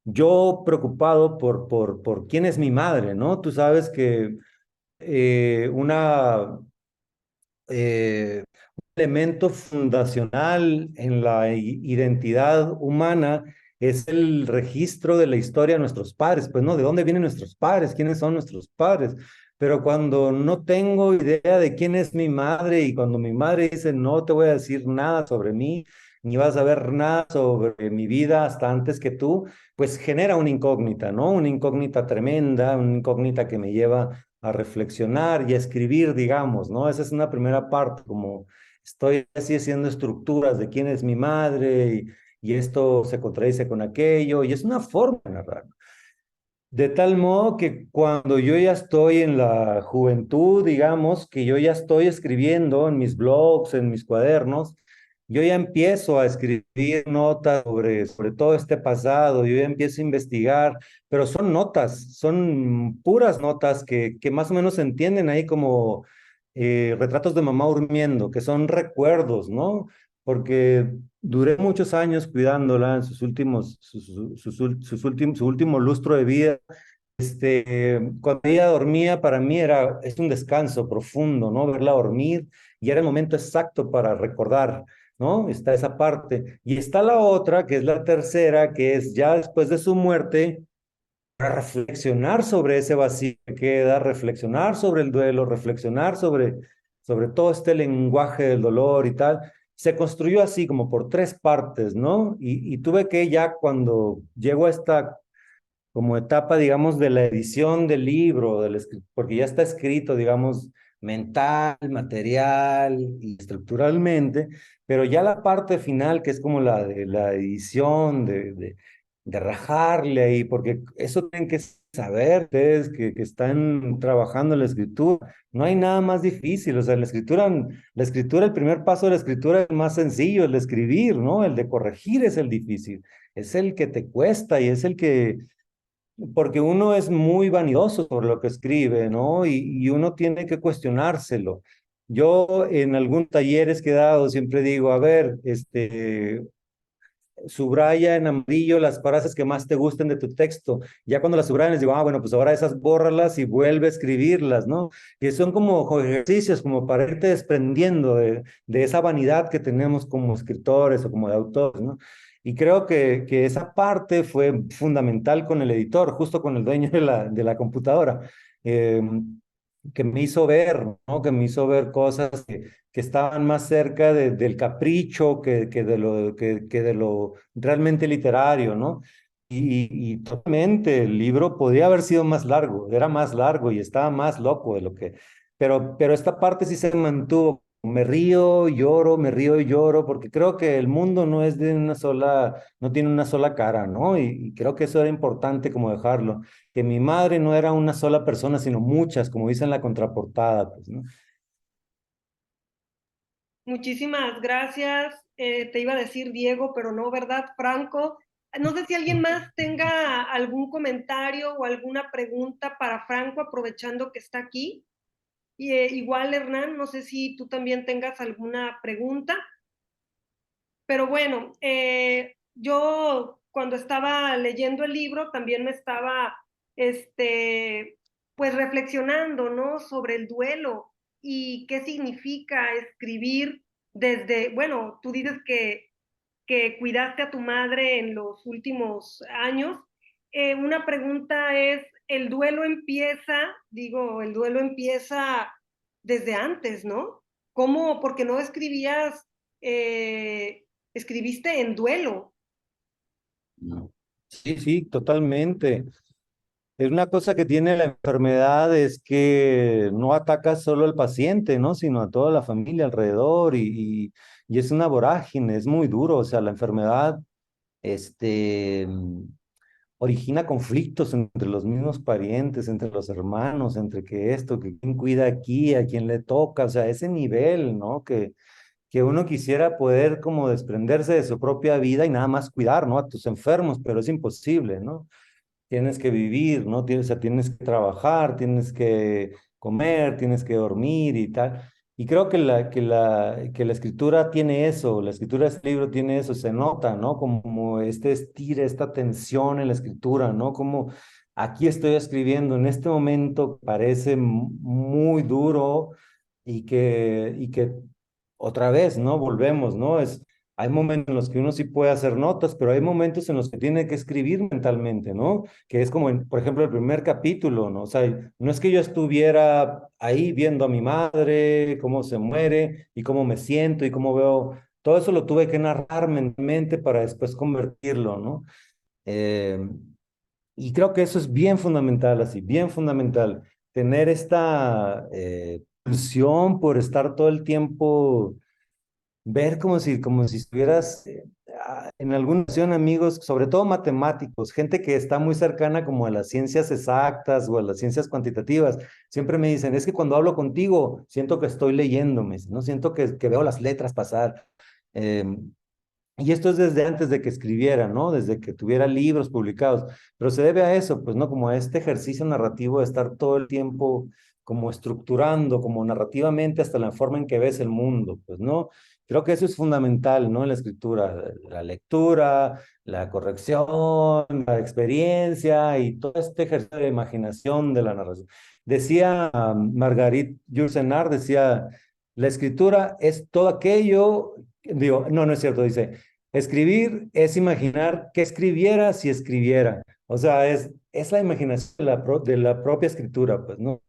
yo preocupado por quién es mi madre, ¿no? Tú sabes que un elemento fundacional en la identidad humana es el registro de la historia de nuestros padres, pues no, ¿de dónde vienen nuestros padres? ¿Quiénes son nuestros padres? Pero cuando no tengo idea de quién es mi madre y cuando mi madre dice no te voy a decir nada sobre mí, ni vas a ver nada sobre mi vida hasta antes que tú, pues genera una incógnita, ¿no? Una incógnita tremenda, una incógnita que me lleva a reflexionar y a escribir, digamos, ¿no? Esa es una primera parte, como estoy así haciendo estructuras de quién es mi madre y esto se contradice con aquello, y es una forma de narrar. De tal modo que cuando yo ya estoy en la juventud, digamos, que yo ya estoy escribiendo en mis blogs, en mis cuadernos, yo ya empiezo a escribir notas sobre todo este pasado, yo ya empiezo a investigar, pero son notas, son puras notas que más o menos se entienden ahí como retratos de mamá durmiendo, que son recuerdos, ¿no? Porque duré muchos años cuidándola en su último lustro de vida. Cuando ella dormía, para mí es un descanso profundo, ¿no? Verla dormir y era el momento exacto para recordar, ¿no? Está esa parte. Y está la otra, que es la tercera, que es ya después de su muerte, para reflexionar sobre ese vacío que queda, reflexionar sobre el duelo, reflexionar sobre todo este lenguaje del dolor y tal. Se construyó así como por tres partes, ¿no? Y tuve que ya cuando llego a esta como etapa, digamos, de la edición del libro, porque ya está escrito, digamos, mental, material y estructuralmente, pero ya la parte final, que es como la de la edición, de rajarle ahí, porque eso tienen que saber ustedes que están trabajando en la escritura, no hay nada más difícil, o sea, el primer paso de la escritura es más sencillo, el de escribir, ¿no? El de corregir es el difícil, es el que te cuesta y es el que porque uno es muy vanidoso sobre lo que escribe, ¿no? Y uno tiene que cuestionárselo. Yo en algunos talleres que he dado siempre digo, a ver, subraya en amarillo las frases que más te gusten de tu texto. Ya cuando las subrayan les digo, bueno, pues ahora esas bórralas y vuelve a escribirlas, ¿no? Y son como ejercicios, como para irte desprendiendo de esa vanidad que tenemos como escritores o como de autores, ¿no? Y creo que esa parte fue fundamental con el editor, justo con el dueño de la computadora, eh, que me hizo ver, ¿no? Que me hizo ver cosas que estaban más cerca del capricho que de lo realmente literario, ¿no? Y totalmente el libro podría haber sido más largo, era más largo y estaba más loco de lo que... Pero esta parte sí se mantuvo. Me río, lloro, me río y lloro, porque creo que el mundo no es de una sola, no tiene una sola cara, ¿no? Y creo que eso era importante como dejarlo, que mi madre no era una sola persona, sino muchas, como dice en la contraportada, pues, ¿no? Muchísimas gracias. Te iba a decir Diego, pero no, ¿verdad, Franco? No sé si alguien más tenga algún comentario o alguna pregunta para Franco, aprovechando que está aquí. Y igual, Hernán, no sé si tú también tengas alguna pregunta. Pero bueno, yo cuando estaba leyendo el libro también me estaba, pues reflexionando, ¿no? Sobre el duelo y qué significa escribir desde, bueno, tú dices que cuidaste a tu madre en los últimos años. Una pregunta es, ¿el duelo empieza, digo, el duelo empieza desde antes, ¿no? ¿Cómo? Porque no escribías, escribiste en duelo. No. Sí, sí, totalmente. Es una cosa que tiene la enfermedad, es que no ataca solo al paciente, ¿no? Sino a toda la familia alrededor y es una vorágine, es muy duro. O sea, la enfermedad, este, origina conflictos entre los mismos parientes, entre los hermanos, entre que esto, que quién cuida aquí, a quién le toca, o sea, ese nivel, ¿no? Que uno quisiera poder como desprenderse de su propia vida y nada más cuidar, ¿no? A tus enfermos, pero es imposible, ¿no? Tienes que vivir, ¿no? Tienes, o sea, tienes que trabajar, tienes que comer, tienes que dormir y tal. Y creo que la escritura tiene eso, la escritura de este libro tiene eso, se nota, ¿no? Como este estira, esta tensión en la escritura, ¿no? Como aquí estoy escribiendo en este momento parece muy duro y que otra vez, ¿no? Volvemos, ¿no? Hay momentos en los que uno sí puede hacer notas, pero hay momentos en los que tiene que escribir mentalmente, ¿no? Que es como, por ejemplo, el primer capítulo, ¿no? O sea, no es que yo estuviera ahí viendo a mi madre, cómo se muere y cómo me siento y cómo veo, todo eso lo tuve que narrar mentalmente para después convertirlo, ¿no? Eh, y creo que eso es bien fundamental, así, bien fundamental, tener esta pulsión por estar todo el tiempo ver como si estuvieras en alguna ocasión, amigos, sobre todo matemáticos, gente que está muy cercana como a las ciencias exactas o a las ciencias cuantitativas, siempre me dicen, es que cuando hablo contigo, siento que estoy leyéndome, no siento que veo las letras pasar. Y esto es desde antes de que escribiera, ¿no? Desde que tuviera libros publicados, pero se debe a eso, pues, ¿no? Como a este ejercicio narrativo de estar todo el tiempo como estructurando, como narrativamente hasta la forma en que ves el mundo, pues, ¿no? Creo que eso es fundamental, ¿no? En la escritura, la lectura, la corrección, la experiencia y todo este ejercicio de imaginación de la narración. Decía Marguerite Yourcenar, decía, la escritura es todo aquello, digo, no, no es cierto, dice, escribir es imaginar qué escribiera si escribiera. O sea, es la imaginación de la propia escritura, pues, ¿no?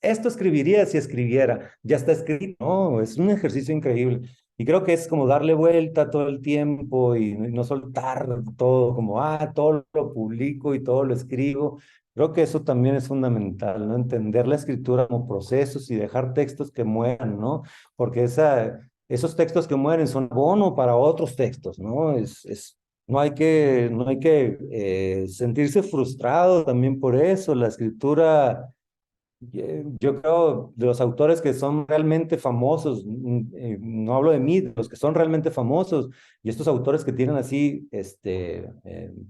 Esto escribiría si escribiera, ya está escrito, ¿no? Es un ejercicio increíble. Y creo que es como darle vuelta todo el tiempo y no soltar todo, como, todo lo publico y todo lo escribo. Creo que eso también es fundamental, ¿no? Entender la escritura como procesos y dejar textos que mueran, ¿no? Porque esos textos que mueren son abono para otros textos, ¿no? No hay que sentirse frustrado también por eso. La escritura, yo creo, de los autores que son realmente famosos, no hablo de mí, de los que son realmente famosos, y estos autores que tienen así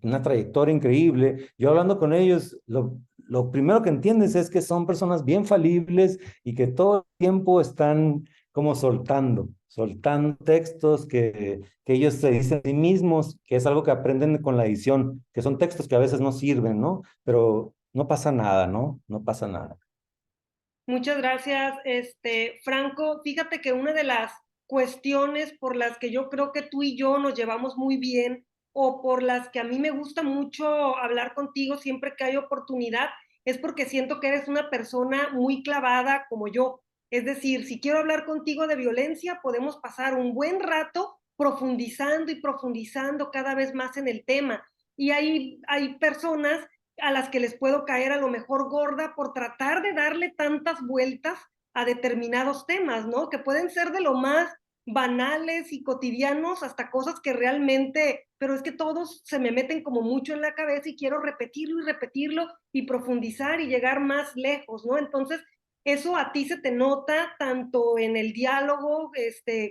una trayectoria increíble, yo hablando con ellos, lo primero que entiendes es que son personas bien falibles y que todo el tiempo están como soltando, soltando textos que ellos se dicen a sí mismos, que es algo que aprenden con la edición, que son textos que a veces no sirven, ¿no? Pero no pasa nada, ¿no? No pasa nada. Muchas gracias, Franco. Fíjate que una de las cuestiones por las que yo creo que tú y yo nos llevamos muy bien, o por las que a mí me gusta mucho hablar contigo siempre que hay oportunidad, es porque siento que eres una persona muy clavada como yo. Es decir, si quiero hablar contigo de violencia, podemos pasar un buen rato profundizando y profundizando cada vez más en el tema. Y hay personas a las que les puedo caer a lo mejor gorda por tratar de darle tantas vueltas a determinados temas, ¿no? Que pueden ser de lo más banales y cotidianos hasta cosas que realmente, pero es que todos se me meten como mucho en la cabeza y quiero repetirlo y profundizar y llegar más lejos, ¿no? Entonces, eso a ti se te nota tanto en el diálogo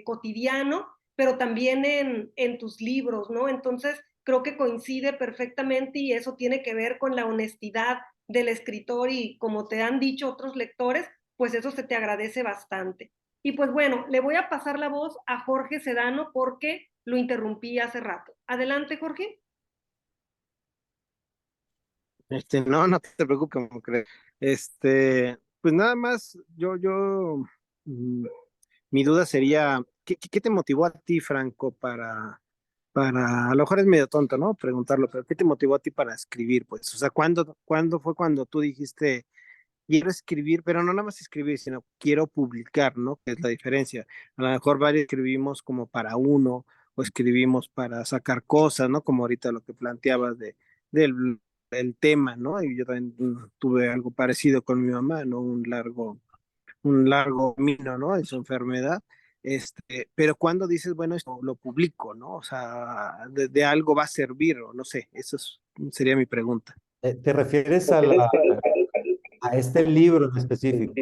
cotidiano, pero también en tus libros, ¿no? Entonces, creo que coincide perfectamente y eso tiene que ver con la honestidad del escritor y como te han dicho otros lectores, pues eso se te agradece bastante. Y pues bueno, le voy a pasar la voz a Jorge Sedano porque lo interrumpí hace rato. Adelante, Jorge. No, no te preocupes, como crees. Pues nada más, mm, mi duda sería, ¿qué te motivó a ti, Franco, a lo mejor es medio tonto, ¿no? Preguntarlo, pero ¿qué te motivó a ti para escribir? Pues, o sea, ¿cuándo fue cuando tú dijiste, quiero escribir, pero no nada más escribir, sino quiero publicar, ¿no? Que es la diferencia. A lo mejor varios escribimos como para uno, o escribimos para sacar cosas, ¿no? Como ahorita lo que planteabas del el tema, ¿no? Y yo también tuve algo parecido con mi mamá, ¿no? Un largo camino, ¿no? En su enfermedad. Pero cuando dices, bueno, esto lo publico, ¿no? O sea, de algo va a servir, o no sé, sería mi pregunta. ¿Te refieres a este libro en específico?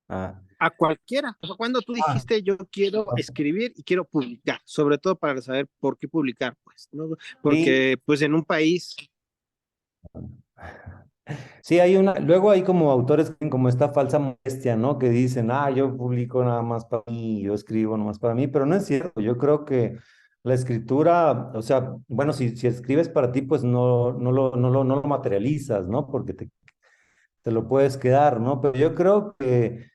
Ah, A cualquiera. O sea, cuando tú ah, dijiste yo quiero escribir y quiero publicar, sobre todo para saber por qué publicar, pues, ¿no? sí, Porque, pues, en un país, sí, luego hay como autores que tienen como esta falsa modestia, ¿no? Que dicen, yo publico nada más para mí, yo escribo nada más para mí, pero no es cierto. Yo creo que la escritura, o sea, bueno, si escribes para ti, pues no lo materializas, ¿no? Porque te lo puedes quedar, ¿no? Pero yo creo que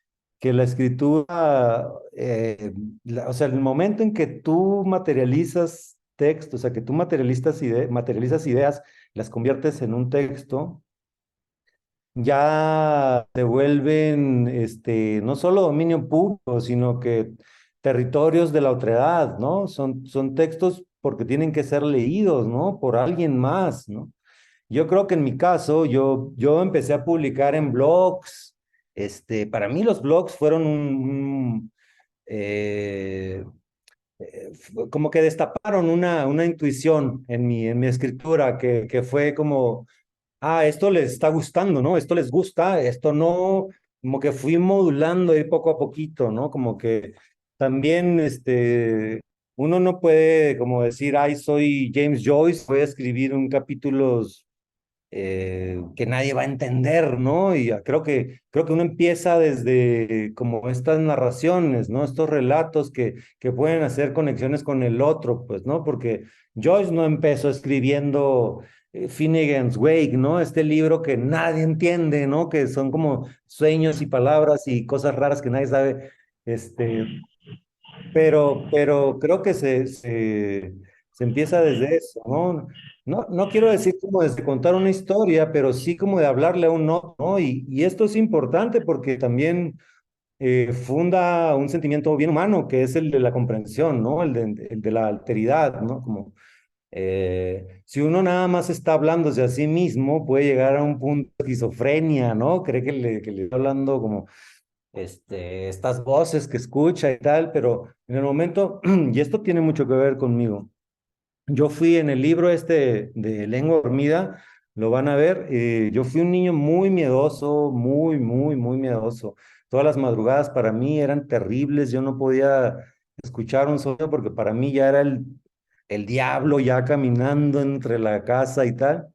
la escritura, o sea, el momento en que tú materializas texto, o sea, que tú materializas ideas, las conviertes en un texto, ya se vuelven, no solo dominio público, sino que territorios de la otredad, ¿no? Son textos porque tienen que ser leídos, ¿no? Por alguien más, ¿no? Yo creo que en mi caso, yo empecé a publicar en blogs. Para mí los blogs fueron como que destaparon una intuición en mi escritura, que fue como, esto les está gustando, ¿no? Esto les gusta, esto no, como que fui modulando ahí poco a poquito, ¿no? Como que también, uno no puede como decir, soy James Joyce, voy a escribir un capítulo que nadie va a entender, ¿no? Y creo que uno empieza desde como estas narraciones, ¿no? Estos relatos que pueden hacer conexiones con el otro, pues, ¿no? Porque Joyce no empezó escribiendo Finnegan's Wake, ¿no? Este libro que nadie entiende, ¿no? Que son como sueños y palabras y cosas raras que nadie sabe, pero creo que se empieza desde eso, ¿no? No quiero decir como desde contar una historia, pero sí como de hablarle a un otro, ¿no? Y esto es importante porque también funda un sentimiento bien humano, que es el de la comprensión, ¿no? El de la alteridad, ¿no? Como si uno nada más está hablándose a sí mismo, puede llegar a un punto de esquizofrenia, ¿no? Cree que le está hablando como estas voces que escucha y tal, pero en el momento, y esto tiene mucho que ver conmigo, yo fui en el libro de Lengua Dormida, lo van a ver, yo fui un niño muy miedoso, muy, muy, muy miedoso. Todas las madrugadas para mí eran terribles, yo no podía escuchar un sonido porque para mí ya era el diablo ya caminando entre la casa y tal.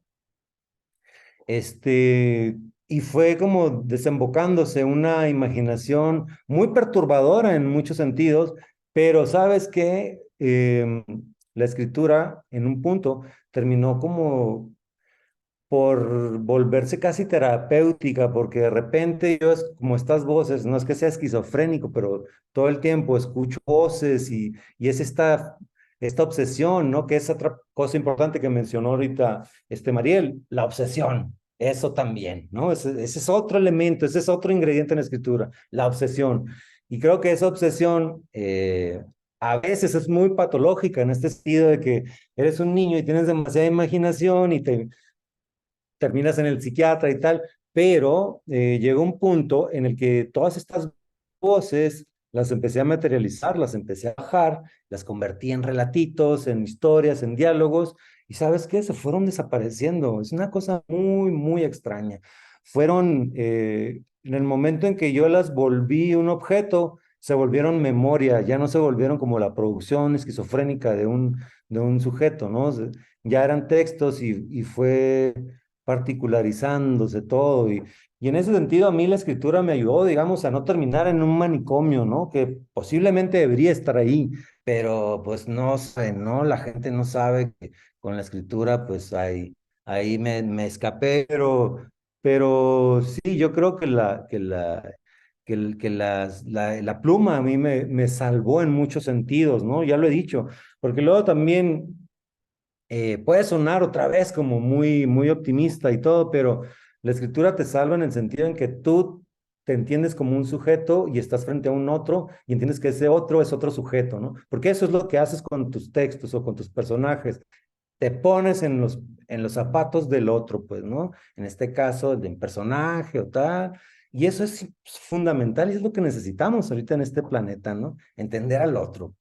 y fue como desembocándose una imaginación muy perturbadora en muchos sentidos, pero sabes que la escritura en un punto terminó como por volverse casi terapéutica, porque de repente yo es como estas voces, no es que sea esquizofrénico, pero todo el tiempo escucho voces y es esta obsesión, ¿no? Que es otra cosa importante que mencionó ahorita Mariel, la obsesión. Eso también, ¿no? Ese es otro elemento, ese es otro ingrediente en la escritura, la obsesión. Y creo que esa obsesión a veces es muy patológica en este sentido de que eres un niño y tienes demasiada imaginación y te terminas en el psiquiatra y tal, pero llegó un punto en el que todas estas voces las empecé a materializar, las empecé a bajar, las convertí en relatitos, en historias, en diálogos, y ¿sabes qué? Se fueron desapareciendo. Es una cosa muy, muy extraña. Fueron, en el momento en que yo las volví un objeto, se volvieron memoria, ya no se volvieron como la producción esquizofrénica de un sujeto, ¿no? Ya eran textos y fue particularizándose todo. Y en ese sentido a mí la escritura me ayudó, digamos, a no terminar en un manicomio, ¿no? Que posiblemente debería estar ahí, pero pues no sé, ¿no? La gente no sabe que con la escritura pues ahí me escapé, pero sí, yo creo que la pluma a mí me salvó en muchos sentidos, ¿no? Ya lo he dicho, porque luego también puede sonar otra vez como muy, muy optimista y todo, pero la escritura te salva en el sentido en que tú te entiendes como un sujeto y estás frente a un otro y entiendes que ese otro es otro sujeto, ¿no? Porque eso es lo que haces con tus textos o con tus personajes. Te pones en los zapatos del otro, pues, ¿no? En este caso, de un personaje o tal. Y eso es fundamental y es lo que necesitamos ahorita en este planeta, ¿no? Entender al otro.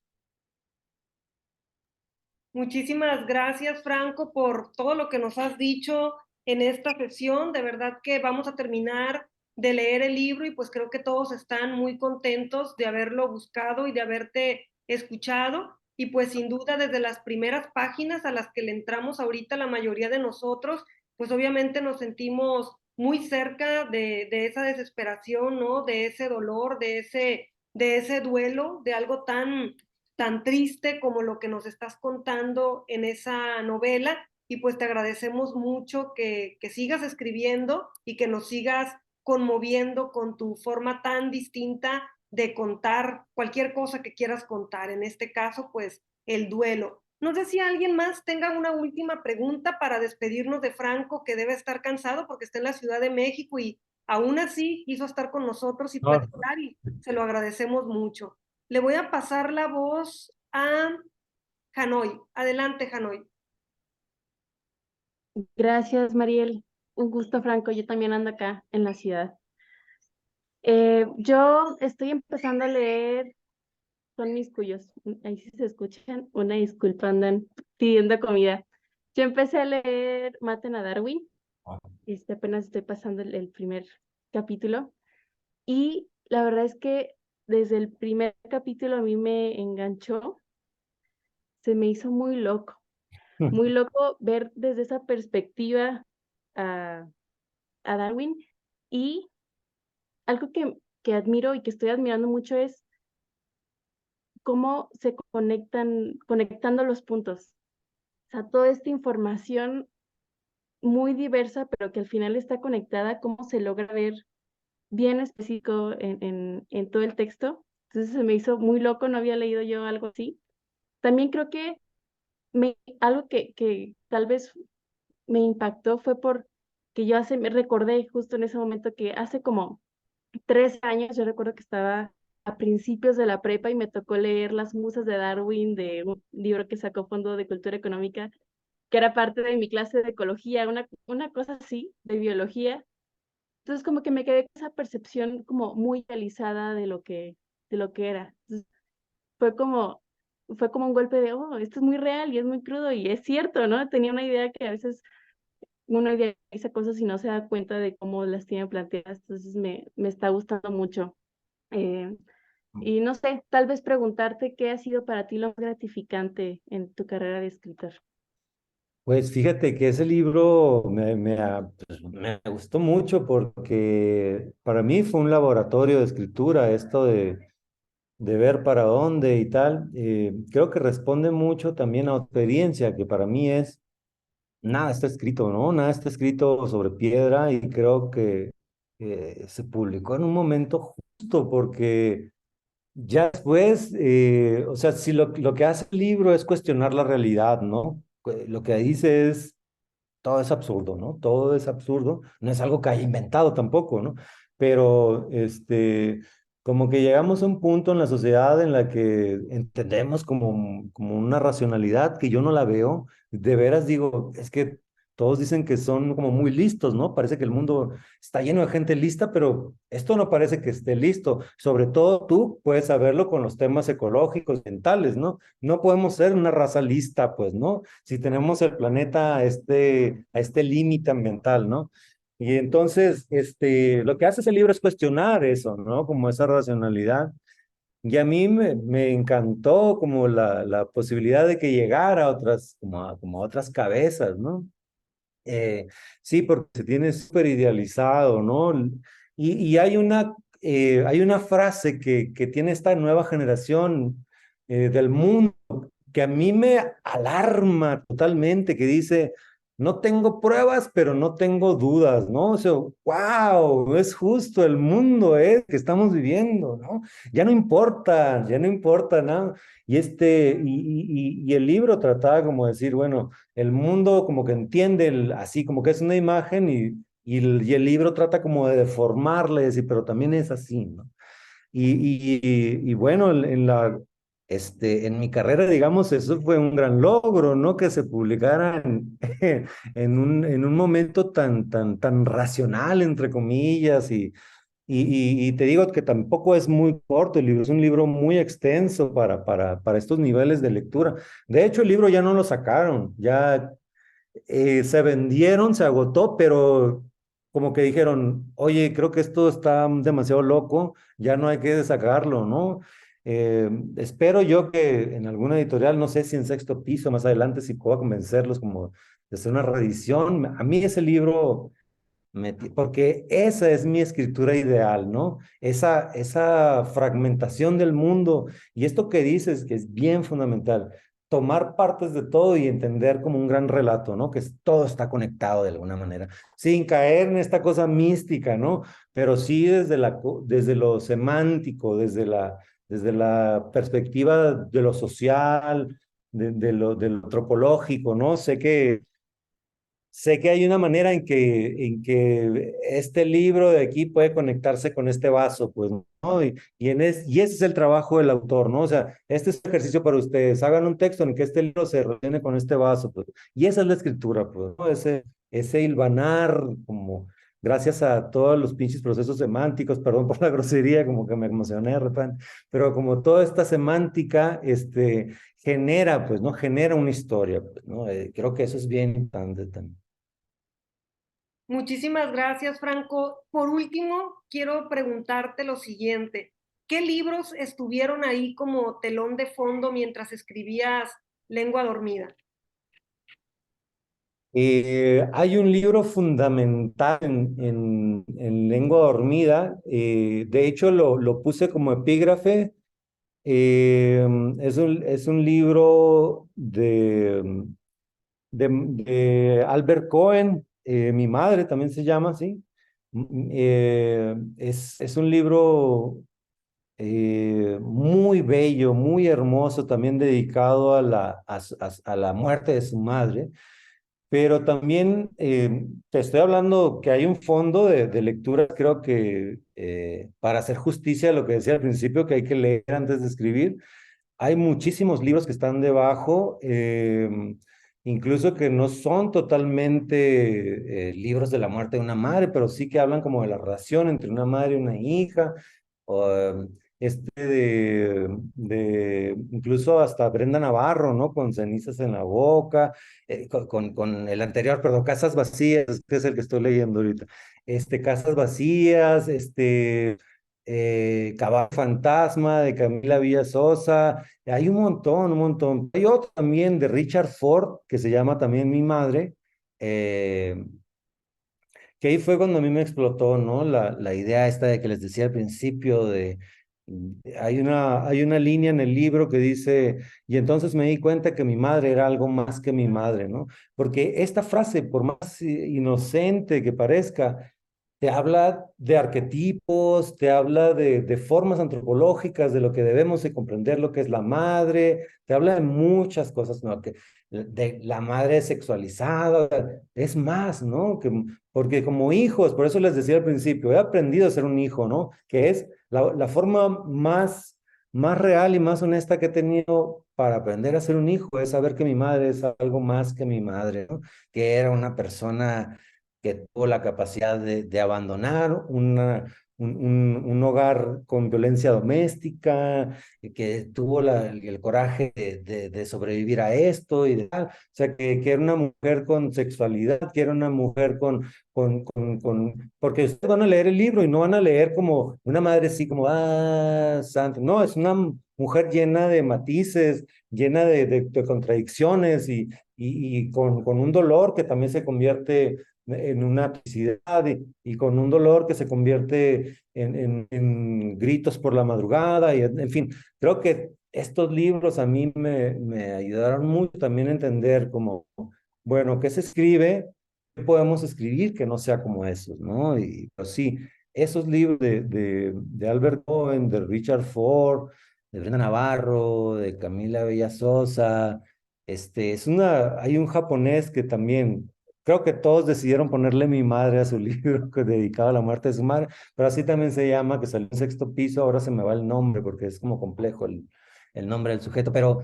Muchísimas gracias, Franco, por todo lo que nos has dicho en esta sesión. De verdad que vamos a terminar de leer el libro y pues creo que todos están muy contentos de haberlo buscado y de haberte escuchado. Y pues sin duda desde las primeras páginas a las que le entramos ahorita la mayoría de nosotros, pues obviamente nos sentimos muy cerca de esa desesperación, ¿no? De ese dolor, de ese duelo, de algo tan triste como lo que nos estás contando en esa novela. Y pues te agradecemos mucho que sigas escribiendo y que nos sigas conmoviendo con tu forma tan distinta de contar cualquier cosa que quieras contar. En este caso, pues el duelo. No sé si alguien más tenga una última pregunta para despedirnos de Franco, que debe estar cansado porque está en la Ciudad de México y aún así quiso estar con nosotros y No, platicar y se lo agradecemos mucho. Le voy a pasar la voz a Hanoi. Adelante, Hanoi. Gracias, Mariel. Un gusto, Franco. Yo también ando acá en la ciudad. Yo estoy empezando a leer, son mis cuyos. Ahí sí se escuchan. Una disculpa, andan pidiendo comida. Yo empecé a leer Maten a Darwin. Apenas estoy pasando el primer capítulo. Y la verdad es que desde el primer capítulo a mí me enganchó. Se me hizo muy loco ver desde esa perspectiva a, a Darwin. Y algo que admiro y que estoy admirando mucho es cómo se conectando los puntos. O sea, toda esta información muy diversa, pero que al final está conectada, cómo se logra ver bien específico en todo el texto. Entonces se me hizo muy loco, no había leído yo algo así. También creo que algo que tal vez me impactó fue que me recordé justo en ese momento que hace como 3 años, yo recuerdo que estaba a principios de la prepa y me tocó leer Las Musas de Darwin, de un libro que sacó Fondo de Cultura Económica, que era parte de mi clase de ecología, una cosa así, de biología. Entonces como que me quedé con esa percepción como muy realizada de lo que era. Entonces, fue como, fue como un golpe de, oh, esto es muy real y es muy crudo y es cierto, ¿no? Tenía una idea que a veces uno idealiza cosas y no se da cuenta de cómo las tiene planteadas, entonces me está gustando mucho. Eh, y no sé, tal vez preguntarte qué ha sido para ti lo más gratificante en tu carrera de escritor. Pues fíjate que ese libro pues, me gustó mucho porque para mí fue un laboratorio de escritura, esto de ver para dónde y tal. Creo que responde mucho también a experiencia, que para mí es, nada está escrito, ¿no? Nada está escrito sobre piedra y creo que se publicó en un momento justo porque ya después, o sea, si lo que hace el libro es cuestionar la realidad, ¿no? Lo que dice es todo es absurdo, ¿no? Todo es absurdo, no es algo que haya inventado tampoco, ¿no? Pero, como que llegamos a un punto en la sociedad en la que entendemos como una racionalidad que yo no la veo, de veras digo, es que todos dicen que son como muy listos, ¿no? Parece que el mundo está lleno de gente lista, pero esto no parece que esté listo. Sobre todo tú puedes saberlo con los temas ecológicos, ambientales, ¿no? No podemos ser una raza lista, pues, ¿no? Si tenemos el planeta a este límite ambiental, ¿no? Y entonces, lo que hace ese libro es cuestionar eso, ¿no? Como esa racionalidad. Y a mí me encantó como la posibilidad de que llegara a otras, como a otras cabezas, ¿no? Eh, sí, porque se tiene súper idealizado, ¿no? Y hay una frase que tiene esta nueva generación del mundo que a mí me alarma totalmente, que dice, no tengo pruebas, pero no tengo dudas, ¿no? O sea, wow, es justo el mundo, que estamos viviendo, ¿no? Ya no importa nada. Y el libro trataba como decir, bueno, el mundo como que entiende así, como que es una imagen y el libro trata como de deformarla y decir, pero también es así, ¿no? Y bueno, en mi carrera, digamos, eso fue un gran logro, ¿no? Que se publicara en un momento tan racional, entre comillas, y te digo que tampoco es muy corto el libro, es un libro muy extenso para estos niveles de lectura. De hecho, el libro ya no lo sacaron, ya se vendieron, se agotó, pero como que dijeron, oye, creo que esto está demasiado loco, ya no hay que sacarlo, ¿no? Espero yo que en alguna editorial, no sé si en Sexto Piso más adelante, si puedo convencerlos como de hacer una reedición. A mí ese libro porque esa es mi escritura ideal, ¿no? Esa fragmentación del mundo y esto que dices que es bien fundamental, tomar partes de todo y entender como un gran relato, ¿no? Todo está conectado de alguna manera, sin caer en esta cosa mística, ¿no? Pero sí desde lo semántico, desde la perspectiva de lo social, de lo antropológico, ¿no? Sé que hay una manera en que este libro de aquí puede conectarse con este vaso, pues, ¿no? Y ese es el trabajo del autor, ¿no? O sea, este es un ejercicio para ustedes. Hagan un texto en que este libro se relacione con este vaso, pues. Y esa es la escritura, pues, ¿no? Ese hilvanar, como gracias a todos los pinches procesos semánticos, perdón por la grosería, como que me emocioné de repente, pero como toda esta semántica, genera, pues, ¿no? Genera una historia, pues, ¿no? Creo que eso es bien importante también. Muchísimas gracias, Franco. Por último, quiero preguntarte lo siguiente. ¿Qué libros estuvieron ahí como telón de fondo mientras escribías Lengua Dormida? Hay un libro fundamental en lengua dormida, de hecho lo puse como epígrafe, es un libro de Albert Cohen, Mi madre también se llama así. Es un libro muy bello, muy hermoso, también dedicado a la muerte de su madre. Pero también te estoy hablando que hay un fondo de lectura, creo que para hacer justicia a lo que decía al principio, que hay que leer antes de escribir, hay muchísimos libros que están debajo, incluso que no son totalmente libros de la muerte de una madre, pero sí que hablan como de la relación entre una madre y una hija, o, incluso hasta Brenda Navarro, ¿no? Con Cenizas en la boca, con el anterior, perdón, Casas Vacías, que es el que estoy leyendo ahorita. Casas Vacías, Caballo Fantasma de Camila Villasosa, hay un montón, un montón. Hay otro también de Richard Ford, que se llama también Mi Madre, que ahí fue cuando a mí me explotó, ¿no? La idea esta de que les decía al principio hay una línea en el libro que dice, y entonces me di cuenta que mi madre era algo más que mi madre, ¿no? Porque esta frase, por más inocente que parezca, te habla de arquetipos, te habla de formas antropológicas, de lo que debemos de comprender lo que es la madre, te habla de muchas cosas, ¿no? Que, de la madre sexualizada, es más, ¿no? Porque como hijos, por eso les decía al principio, he aprendido a ser un hijo, ¿no? Que es la forma más real y más honesta que he tenido para aprender a ser un hijo, es saber que mi madre es algo más que mi madre, ¿no? Que era una persona que tuvo la capacidad de abandonar un hogar con violencia doméstica, que tuvo el coraje de sobrevivir a esto y de tal. O sea, que era una mujer con sexualidad, que era una mujer porque ustedes van a leer el libro y no van a leer como una madre así como, santa. No, es una mujer llena de matices, llena de contradicciones y con un dolor que también se convierte en una toxicidad y con un dolor que se convierte en gritos por la madrugada y en fin, creo que estos libros a mí me ayudaron mucho también a entender como, bueno, ¿qué se escribe? ¿Qué podemos escribir que no sea como esos, ¿no? Y pues sí, esos libros de Albert Cohen, de Richard Ford, de Brenda Navarro, de Camila Villasosa, hay un japonés que también, creo que todos decidieron ponerle Mi Madre a su libro que dedicado a la muerte de su madre, pero así también se llama, que salió en Sexto Piso, ahora se me va el nombre porque es como complejo el nombre del sujeto, pero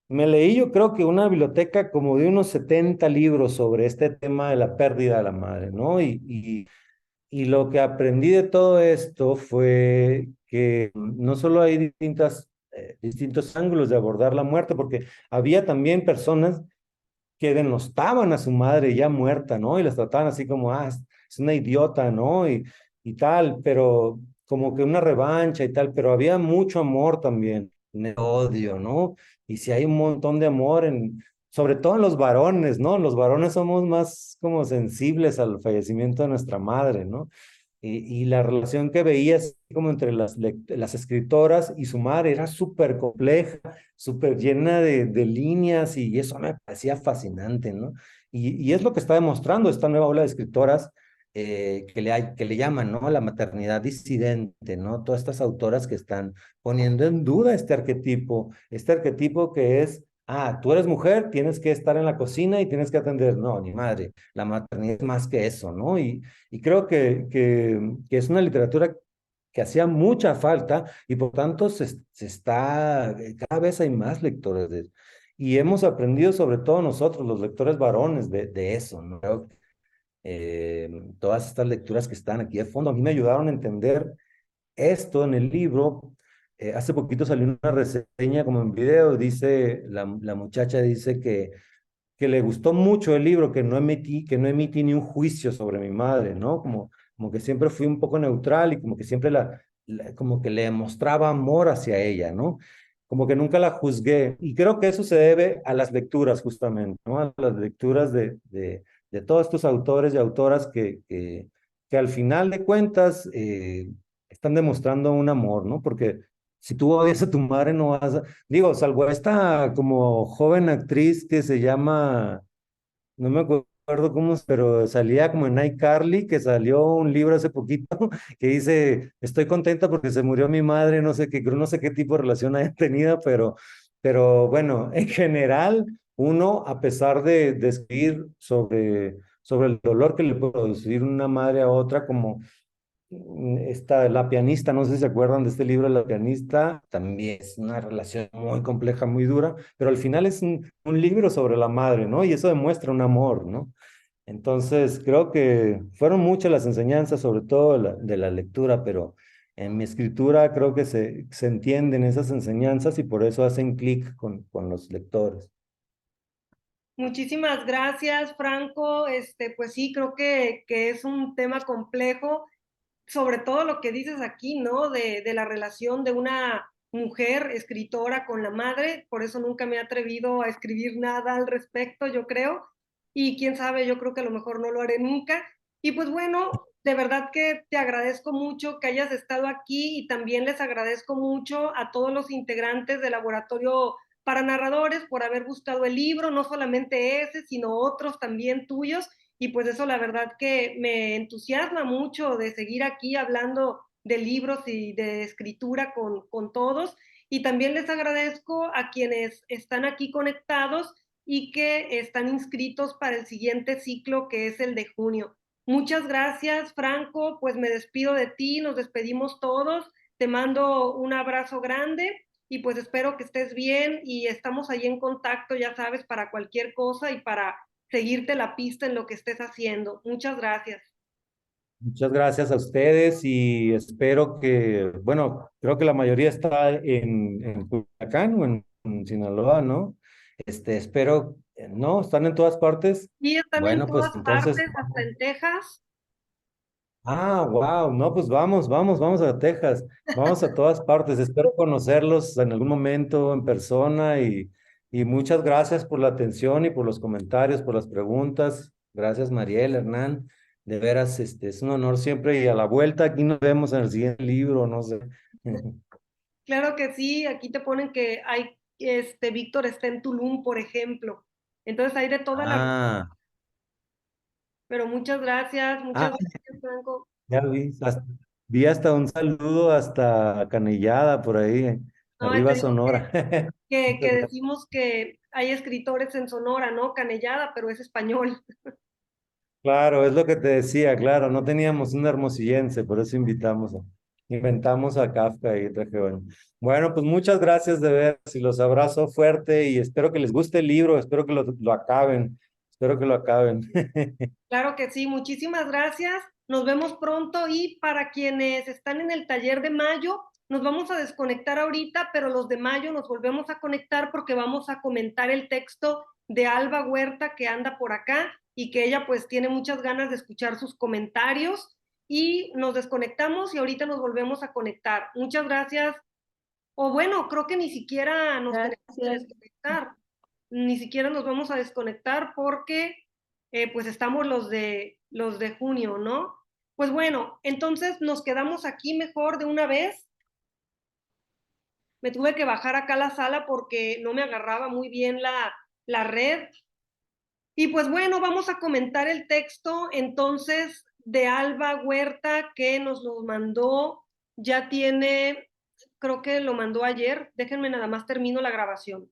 me leí yo creo que una biblioteca como de unos 70 libros sobre este tema de la pérdida de la madre, ¿no? Y lo que aprendí de todo esto fue que no solo hay distintos ángulos de abordar la muerte, porque había también personas que denostaban a su madre ya muerta, ¿no? Y las trataban así como, es una idiota, ¿no? Y tal, pero como que una revancha y tal, pero había mucho amor también, odio, ¿no? Y si hay un montón de amor sobre todo en los varones, ¿no? Los varones somos más como sensibles al fallecimiento de nuestra madre, ¿no? Y la relación que veías como entre las escritoras y su madre era súper compleja, súper llena de líneas y eso me parecía fascinante, ¿no? Y es lo que está demostrando esta nueva ola de escritoras que le llaman, ¿no? La maternidad disidente, ¿no? Todas estas autoras que están poniendo en duda este arquetipo que es, tú eres mujer, tienes que estar en la cocina y tienes que atender. No, ni madre, la maternidad es más que eso, ¿no? Y creo que es una literatura que hacía mucha falta y por tanto cada vez hay más lectores de eso. Y hemos aprendido sobre todo nosotros, los lectores varones, de eso, ¿no? Creo que, todas estas lecturas que están aquí de fondo a mí me ayudaron a entender esto en el libro. Hace poquito salió una reseña como en video, dice, la muchacha dice que le gustó mucho el libro, que no emití ni un juicio sobre mi madre, ¿no? Como que siempre fui un poco neutral y como que siempre como que le mostraba amor hacia ella, ¿no? Como que nunca la juzgué. Y creo que eso se debe a las lecturas, justamente, ¿no? A las lecturas de todos estos autores y autoras que al final de cuentas están demostrando un amor, ¿no? Porque si tú odias a tu madre, no vas a... Digo, salvo esta como joven actriz que se llama, no me acuerdo cómo, pero salía como en iCarly, que salió un libro hace poquito que dice, estoy contenta porque se murió mi madre, no sé qué, no sé qué tipo de relación haya tenido, pero bueno, en general, uno, a pesar de escribir sobre el dolor que le puede producir una madre a otra, como la pianista, no sé si se acuerdan de este libro, La pianista, también es una relación muy compleja, muy dura, pero al final es un libro sobre la madre, ¿no? Y eso demuestra un amor, ¿no? Entonces, creo que fueron muchas las enseñanzas, sobre todo de la lectura, pero en mi escritura creo que se entienden esas enseñanzas y por eso hacen clic con los lectores. Muchísimas gracias, Franco. Pues sí, creo que es un tema complejo. sobre todo lo que dices aquí, ¿no? De la relación de una mujer escritora con la madre, por eso nunca me he atrevido a escribir nada al respecto, yo creo, y quién sabe, yo creo que a lo mejor no lo haré nunca. Y pues bueno, de verdad que te agradezco mucho que hayas estado aquí y también les agradezco mucho a todos los integrantes del Laboratorio para Narradores por haber gustado el libro, no solamente ese, sino otros también tuyos. Y pues eso la verdad que me entusiasma mucho de seguir aquí hablando de libros y de escritura con todos. Y también les agradezco a quienes están aquí conectados y que están inscritos para el siguiente ciclo, que es el de junio. Muchas gracias, Franco, pues me despido de ti, nos despedimos todos, te mando un abrazo grande y pues espero que estés bien y estamos ahí en contacto, ya sabes, para cualquier cosa y para seguirte la pista en lo que estés haciendo. Muchas gracias. Muchas gracias a ustedes y espero que, bueno, creo que la mayoría está en Culiacán o en Sinaloa, ¿no? Espero, ¿no? ¿Están en todas partes? Y están en Bueno, todas pues entonces, partes, hasta en Texas. wow, no, pues vamos a Texas, vamos a todas partes. Espero conocerlos en algún momento en persona y muchas gracias por la atención y por los comentarios, por las preguntas. Gracias, Mariel, Hernán. De veras, es un honor siempre y a la vuelta aquí nos vemos en el siguiente libro, no sé. Claro que sí, aquí te ponen que hay, Víctor está en Tulum, por ejemplo. Entonces hay de toda la... Ah, Pero muchas ah, gracias, Franco. ya vi hasta un saludo hasta Canillada por ahí, No, te arriba digo Sonora. que decimos que hay escritores en Sonora, ¿no? Canellada, pero es español. Claro, es lo que te decía, claro, no teníamos un hermosillense, por eso inventamos a Kafka y traje bueno. Bueno, pues muchas gracias de ver, y los abrazo fuerte y espero que les guste el libro, espero que lo acaben, espero que lo acaben. Claro que sí, muchísimas gracias. Nos vemos pronto y para quienes están en el taller de mayo, nos vamos a desconectar ahorita, pero los de mayo nos volvemos a conectar porque vamos a comentar el texto de Alba Huerta que anda por acá y que ella pues tiene muchas ganas de escuchar sus comentarios y nos desconectamos y ahorita nos volvemos a conectar. Muchas gracias. O bueno, creo que ni siquiera nos tenemos que Gracias. desconectar, ni siquiera nos vamos a desconectar porque pues estamos los de junio, ¿no? Pues bueno, entonces nos quedamos aquí mejor de una vez. Me tuve que bajar acá a la sala porque no me agarraba muy bien la red. Y pues bueno, vamos a comentar el texto entonces de Alba Huerta que nos lo mandó, ya tiene, creo que lo mandó ayer. Déjenme nada más termino la grabación.